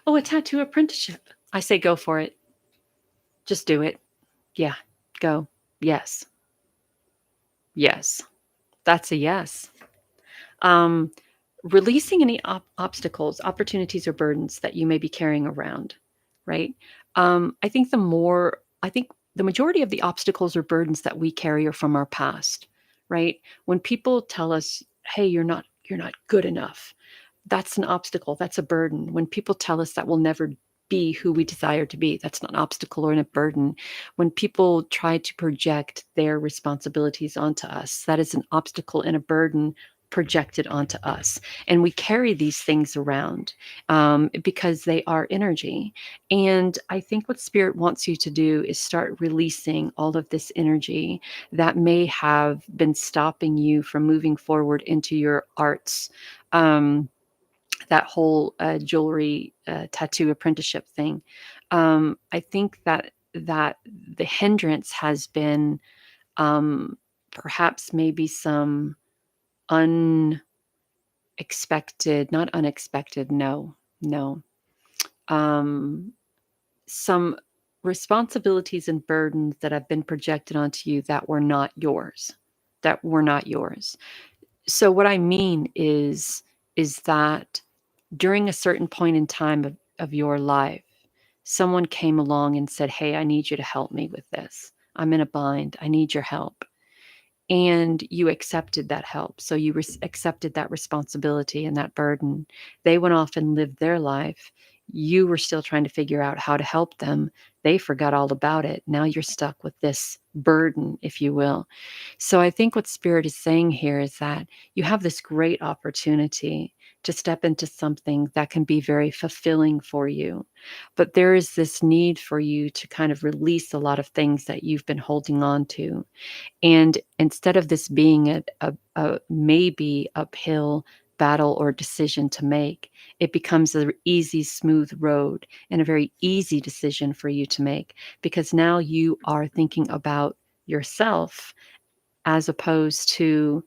oh, a tattoo apprenticeship. I say go for it. Just do it. Yeah, go. Yes. Yes. That's a yes. Um, Releasing any obstacles, opportunities, or burdens that you may be carrying around, right? I think the majority of the obstacles or burdens that we carry are from our past, right? When people tell us, "Hey, you're not good enough," that's an obstacle. That's a burden. When people tell us that we'll never be who we desire to be, that's not an obstacle or a burden. When people try to project their responsibilities onto us, that is an obstacle and a burden projected onto us. And we carry these things around because they are energy. And I think what Spirit wants you to do is start releasing all of this energy that may have been stopping you from moving forward into your arts. That whole jewelry tattoo apprenticeship thing. I think that the hindrance has been perhaps maybe some not unexpected, no, no, um, some responsibilities and burdens that have been projected onto you that were not yours, that were not yours. So what I mean is that during a certain point in time of your life, someone came along and said, "Hey, I need you to help me with this. I'm in a bind. I need your help." And you accepted that help. So you accepted that responsibility and that burden. They went off and lived their life. You were still trying to figure out how to help them. They forgot all about it. Now you're stuck with this burden, if you will. So I think what Spirit is saying here is that you have this great opportunity to step into something that can be very fulfilling for you. But there is this need for you to kind of release a lot of things that you've been holding on to. And instead of this being a maybe uphill battle or decision to make, it becomes an easy, smooth road and a very easy decision for you to make because now you are thinking about yourself as opposed to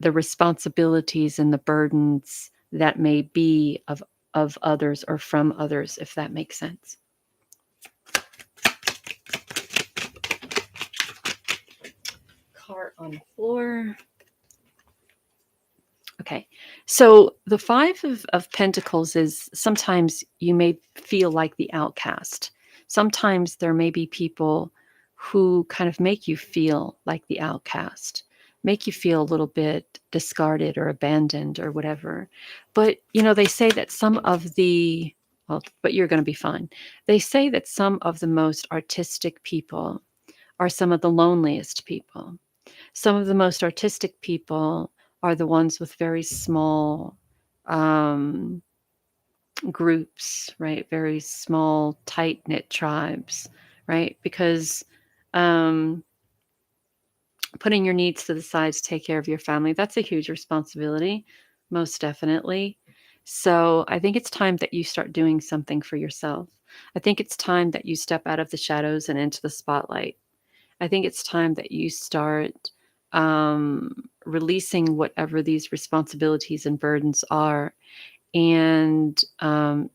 the responsibilities and the burdens that may be of others or from others, if that makes sense. Cart on the floor. Okay. So the Five of Pentacles is sometimes you may feel like the outcast. Sometimes there may be people who kind of make you feel like the outcast, make you feel a little bit discarded or abandoned or whatever. But, you know, they say that some of the, well, but you're going to be fine. They say that some of the most artistic people are some of the loneliest people. Some of the most artistic people are the ones with very small, um, groups, right? Very small, tight-knit tribes, right? Because um, putting your needs to the side to take care of your family, that's a huge responsibility, most definitely. So I think it's time that you start doing something for yourself. I think it's time that you step out of the shadows and into the spotlight. I think it's time that you start releasing whatever these responsibilities and burdens are, and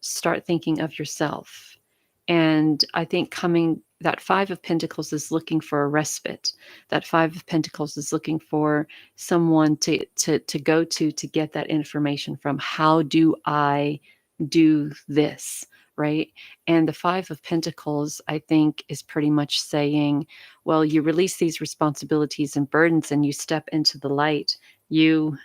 start thinking of yourself. And I think coming that Five of Pentacles is looking for a respite. That Five of Pentacles is looking for someone to go to get that information from. How do I do this? Right. And the Five of Pentacles, I think, is pretty much saying, well, you release these responsibilities and burdens and you step into the light. You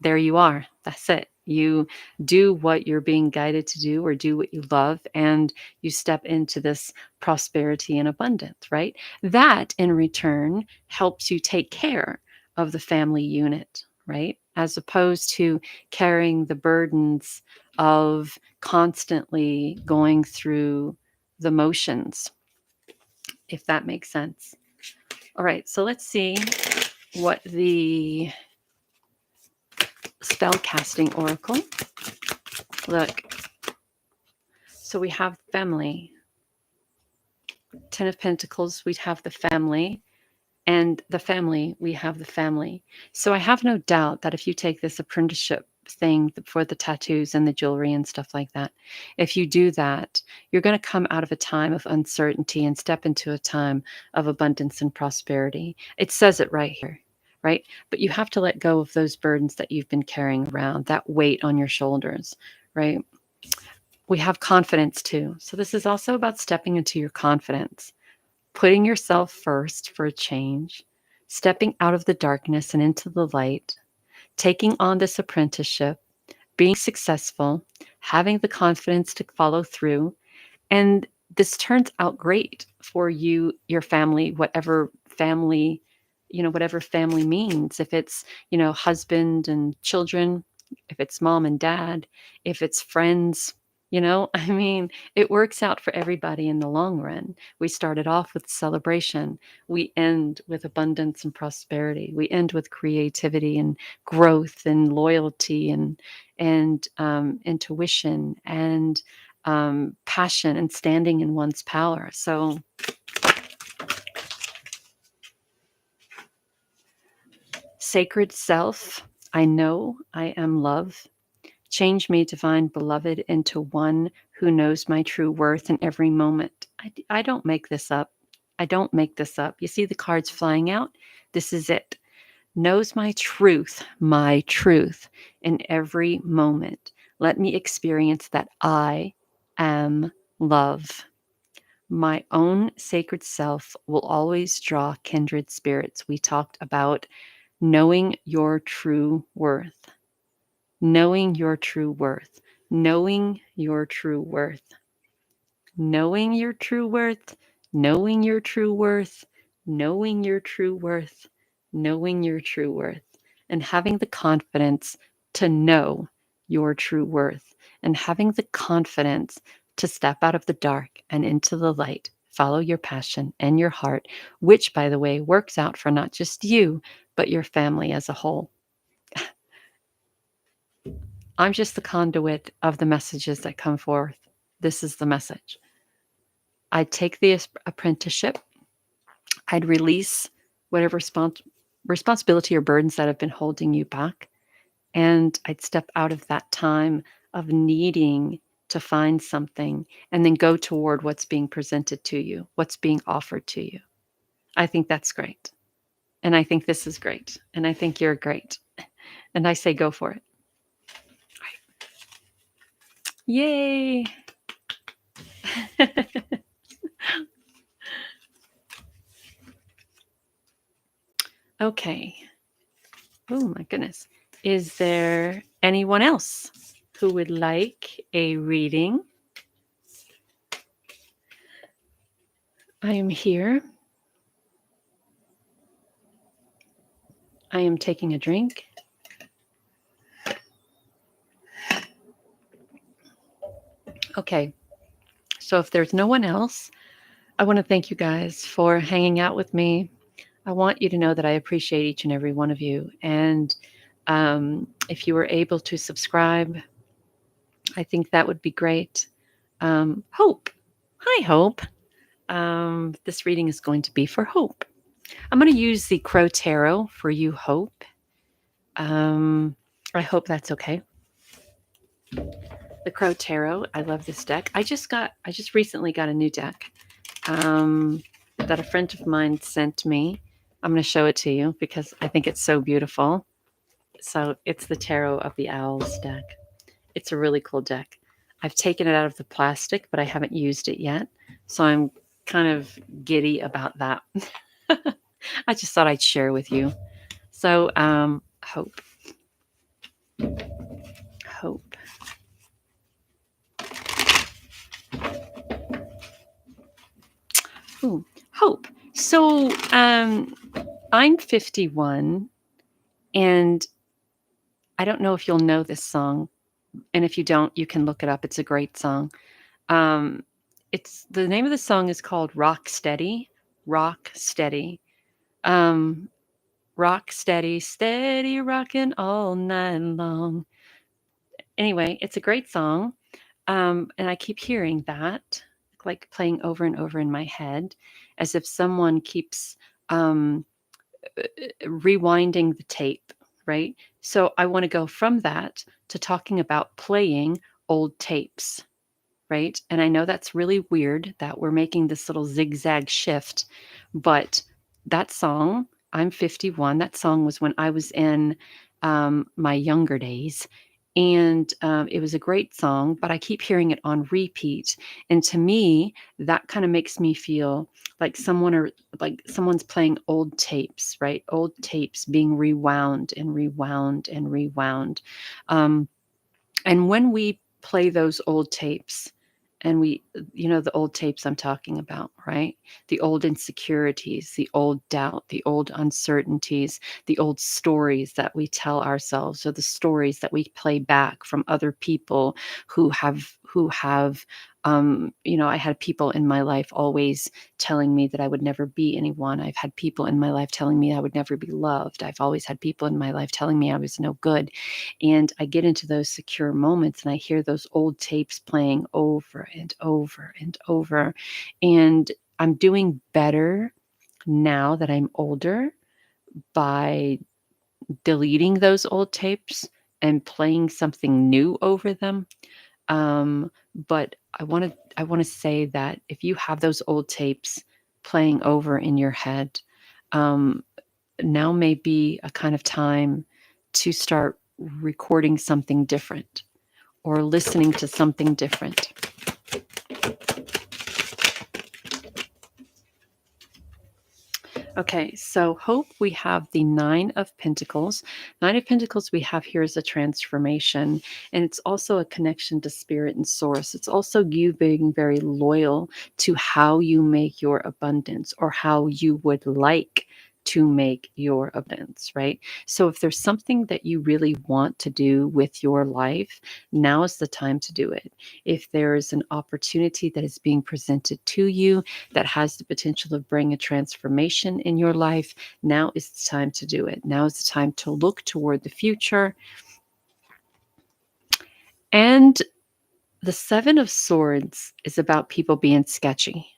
There you are. That's it. You do what you're being guided to do, or do what you love, and you step into this prosperity and abundance, right? That in return helps you take care of the family unit, right? As opposed to carrying the burdens of constantly going through the motions, if that makes sense. All right, so let's see what the spell casting oracle. Look, so we have family. Ten of Pentacles, we have the family. And the family, we have the family. So I have no doubt that if you take this apprenticeship thing for the tattoos and the jewelry and stuff like that, if you do that, you're going to come out of a time of uncertainty and step into a time of abundance and prosperity. It says it right here, right? But you have to let go of those burdens that you've been carrying around, that weight on your shoulders, right? We have confidence too. So this is also about stepping into your confidence, putting yourself first for a change, stepping out of the darkness and into the light, taking on this apprenticeship, being successful, having the confidence to follow through. And this turns out great for you, your family, whatever family means. If it's, husband and children, if it's mom and dad, if it's friends, I mean, it works out for everybody in the long run. We started off with celebration. We end with abundance and prosperity. We end with creativity and growth and loyalty and intuition and passion and standing in one's power. So sacred self, I know I am love. Change me, divine beloved, into one who knows my true worth in every moment. I don't make this up. I don't make this up. You see the cards flying out? This is it. Knows my truth in every moment. Let me experience that I am love. My own sacred self will always draw kindred spirits. We talked about knowing your true worth, knowing your true worth, knowing your true worth, knowing your true worth, knowing your true worth, knowing your true worth, knowing your true worth, and having the confidence to know your true worth, and having the confidence to step out of the dark and into the light. Follow your passion and your heart, which, by the way, works out for not just you, but your family as a whole. I'm just the conduit of the messages that come forth. This is the message. I'd take the apprenticeship. I'd release whatever responsibility or burdens that have been holding you back. And I'd step out of that time of needing to find something and then go toward what's being presented to you, what's being offered to you. I think that's great. And I think this is great. And I think you're great. And I say go for it. Yay. Okay. Oh my goodness. Is there anyone else who would like a reading? I am here. I am taking a drink. Okay, so if there's no one else, I want to thank you guys for hanging out with me. I want you to know that I appreciate each and every one of you. And if you were able to subscribe, I think that would be great. Hope. Hi, Hope. This reading is going to be for Hope. I'm going to use the Crow Tarot for you, Hope. I hope that's okay. The Crow Tarot. I love this deck. I just recently got a new deck that a friend of mine sent me. I'm going to show it to you because I think it's so beautiful. So it's the Tarot of the Owls deck. It's a really cool deck. I've taken it out of the plastic, but I haven't used it yet. So I'm kind of giddy about that. I just thought I'd share with you. So, hope. Hope. Ooh, hope. So, I'm 51, and I don't know if you'll know this song. And if you don't, you can look it up. It's a great song. Um, it's the name of the song is called Rock Steady. Rock Steady. Um, Rock steady, steady rocking all night long. Anyway, it's a great song. And I keep hearing that, like playing over and over in my head, as if someone keeps rewinding the tape, right? So I want to go from that to talking about playing old tapes, right? And I know that's really weird that we're making this little zigzag shift, but that song, I'm 51, that song was when I was in my younger days. And it was a great song, but I keep hearing it on repeat. And to me, that kind of makes me feel like someone's playing old tapes, right? Old tapes being rewound and rewound and rewound. Um, and when we play those old tapes, and the old tapes I'm talking about, right? The old insecurities, the old doubt, the old uncertainties, the old stories that we tell ourselves, or the stories that we play back from other people who have I had people in my life always telling me that I would never be anyone. I've had people in my life telling me I would never be loved. I've always had people in my life telling me I was no good. And I get into those secure moments and I hear those old tapes playing over and over and over. And I'm doing better now that I'm older by deleting those old tapes and playing something new over them. But I want to say that if you have those old tapes playing over in your head, um, now may be a kind of time to start recording something different or listening to something different. Okay, so hope we have the Nine of Pentacles. Nine of Pentacles we have here is a transformation, and it's also a connection to spirit and source. It's also you being very loyal to how you make your abundance or how you would like to make your abundance, right? So if there's something that you really want to do with your life, now is the time to do it. If there's an opportunity that is being presented to you that has the potential of bringing a transformation in your life, now is the time to do it. Now is the time to look toward the future. And the Seven of Swords is about people being sketchy,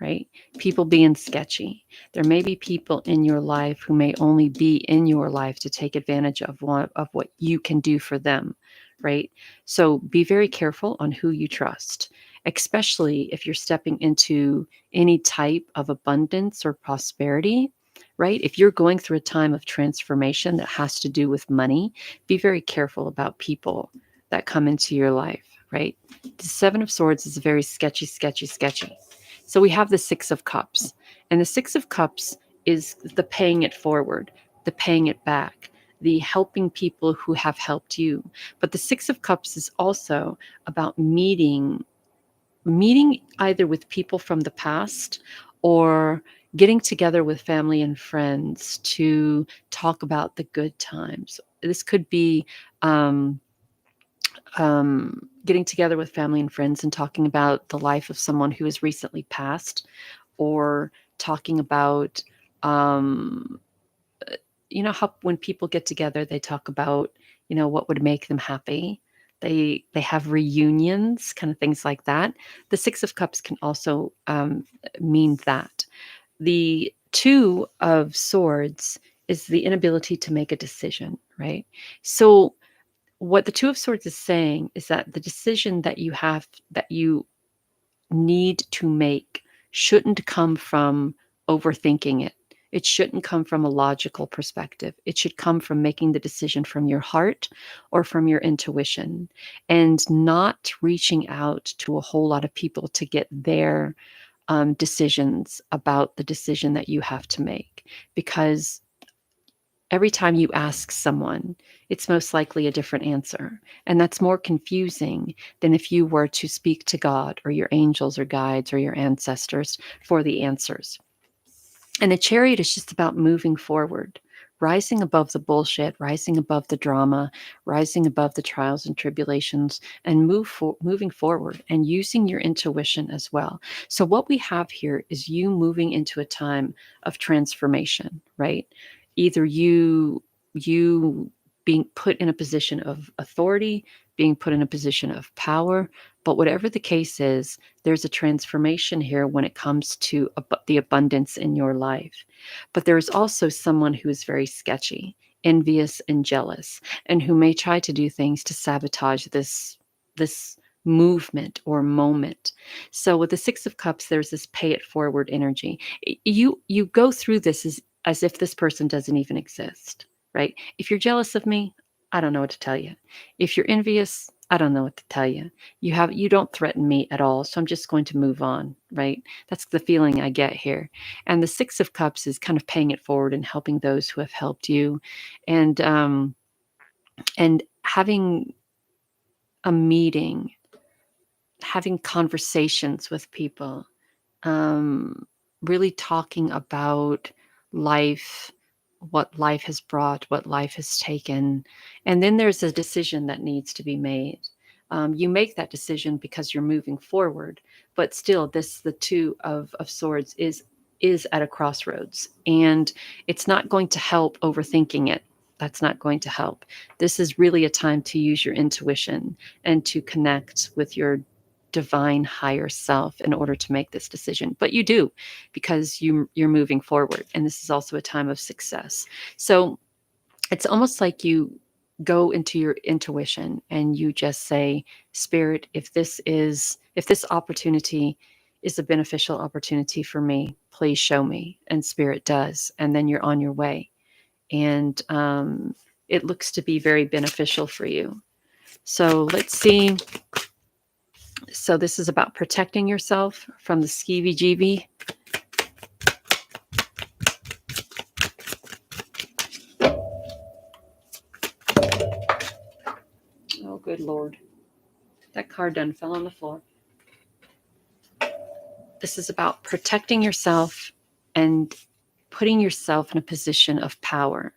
right? People being sketchy. There may be people in your life who may only be in your life to take advantage of what you can do for them, right? So be very careful on who you trust, especially if you're stepping into any type of abundance or prosperity, right? If you're going through a time of transformation that has to do with money, be very careful about people that come into your life, right? The Seven of Swords is very sketchy, sketchy, sketchy. So we have the Six of Cups, and the Six of Cups is the paying it forward, the paying it back, the helping people who have helped you. But the Six of Cups is also about meeting either with people from the past or getting together with family and friends to talk about the good times. This could be getting together with family and friends and talking about the life of someone who has recently passed, or talking about, um, how when people get together, they talk about, what would make them happy. They have reunions, kind of things like that. The Six of Cups can also mean that. The Two of Swords is the inability to make a decision, right? So what the Two of Swords is saying is that the decision that you need to make shouldn't come from overthinking it. It shouldn't come from a logical perspective. It should come from making the decision from your heart or from your intuition, and not reaching out to a whole lot of people to get their decisions about the decision that you have to make. Because every time you ask someone, it's most likely a different answer. And that's more confusing than if you were to speak to God or your angels or guides or your ancestors for the answers. And the Chariot is just about moving forward, rising above the bullshit, rising above the drama, rising above the trials and tribulations, and moving forward and using your intuition as well. So what we have here is you moving into a time of transformation, right? Either you being put in a position of authority, being put in a position of power, but whatever the case is, there's a transformation here when it comes to the abundance in your life. But there's also someone who is very sketchy, envious, and jealous, and who may try to do things to sabotage this movement or moment. So with the Six of Cups, there's this pay it forward energy. You go through this as if this person doesn't even exist, right? If you're jealous of me, I don't know what to tell you. If you're envious, I don't know what to tell you. You don't threaten me at all, so I'm just going to move on, right? That's the feeling I get here. And the Six of Cups is kind of paying it forward and helping those who have helped you, and having a meeting, having conversations with people, um, really talking about life, what life has brought, what life has taken. And then there's a decision that needs to be made. You make that decision because you're moving forward, but still, the Two of Swords is at a crossroads, and it's not going to help overthinking it. That's not going to help. This is really a time to use your intuition and to connect with your divine higher self in order to make this decision. But you do, because you're moving forward, and this is also a time of success. So it's almost like you go into your intuition and you just say, Spirit, if this opportunity is a beneficial opportunity for me, please show me. And Spirit does, and then you're on your way. And it looks to be very beneficial for you. So let's see. So this is about protecting yourself from the skeevy jeebie. Oh, good Lord. That card done fell on the floor. This is about protecting yourself and putting yourself in a position of power,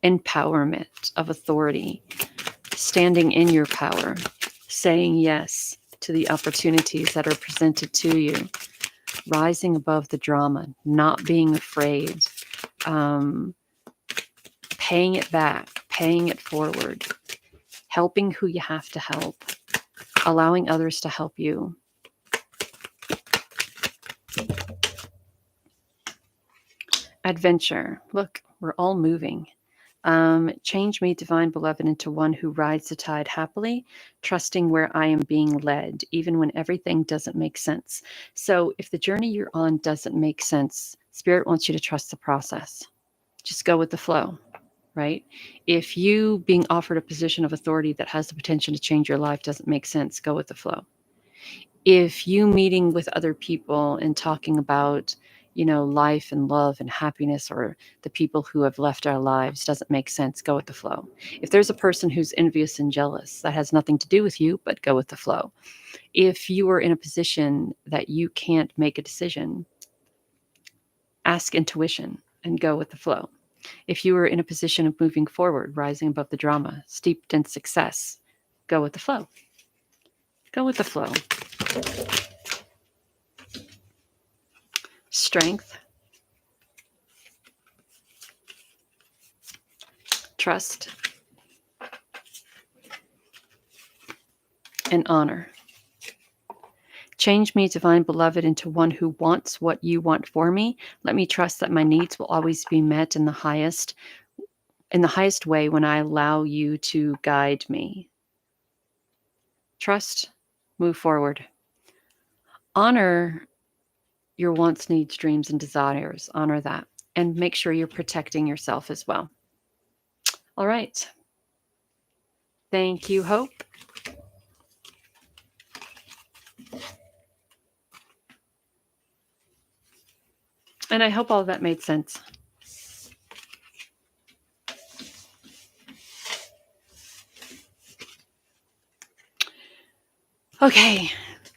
empowerment, of authority, standing in your power, saying yes to the opportunities that are presented to you, rising above the drama, not being afraid, paying it back, paying it forward, helping who you have to help, allowing others to help you. Adventure. Look, we're all moving. Change me, divine beloved, into one who rides the tide happily, trusting where I am being led, even when everything doesn't make sense. So if the journey you're on doesn't make sense, Spirit wants you to trust the process. Just go with the flow, right? If you being offered a position of authority that has the potential to change your life doesn't make sense, go with the flow. If you meeting with other people and talking about, life and love and happiness, or the people who have left our lives doesn't make sense, go with the flow. If there's a person who's envious and jealous, that has nothing to do with you, but go with the flow. If you are in a position that you can't make a decision, ask intuition and go with the flow. If you are in a position of moving forward, rising above the drama, steeped in success, go with the flow. Go with the flow. Strength, trust, and honor. Change me, divine beloved, into one who wants what you want for me. Let me trust that my needs will always be met in the highest way when I allow you to guide me. Trust, move forward. Honor your wants, needs, dreams, and desires. Honor that. And make sure you're protecting yourself as well. All right. Thank you, Hope. And I hope all of that made sense. Okay.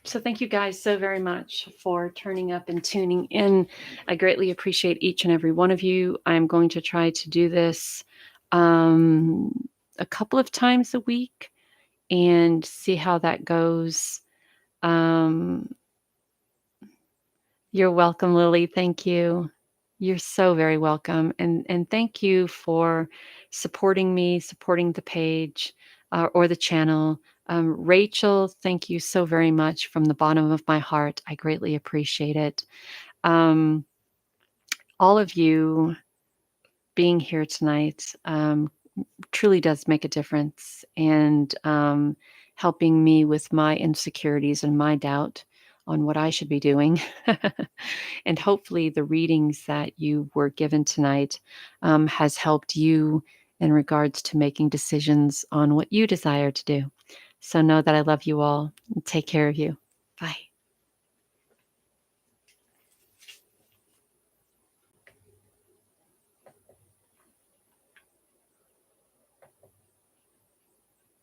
So thank you guys so very much for turning up and tuning in. I greatly appreciate each and every one of you. I'm going to try to do this a couple of times a week and see how that goes. You're welcome, Lily. Thank you. You're so very welcome. And thank you for supporting me, supporting the page or the channel. Rachel, thank you so very much from the bottom of my heart. I greatly appreciate it. All of you being here tonight truly does make a difference, and helping me with my insecurities and my doubt on what I should be doing. And hopefully the readings that you were given tonight has helped you in regards to making decisions on what you desire to do. So know that I love you all. Take care of you. Bye.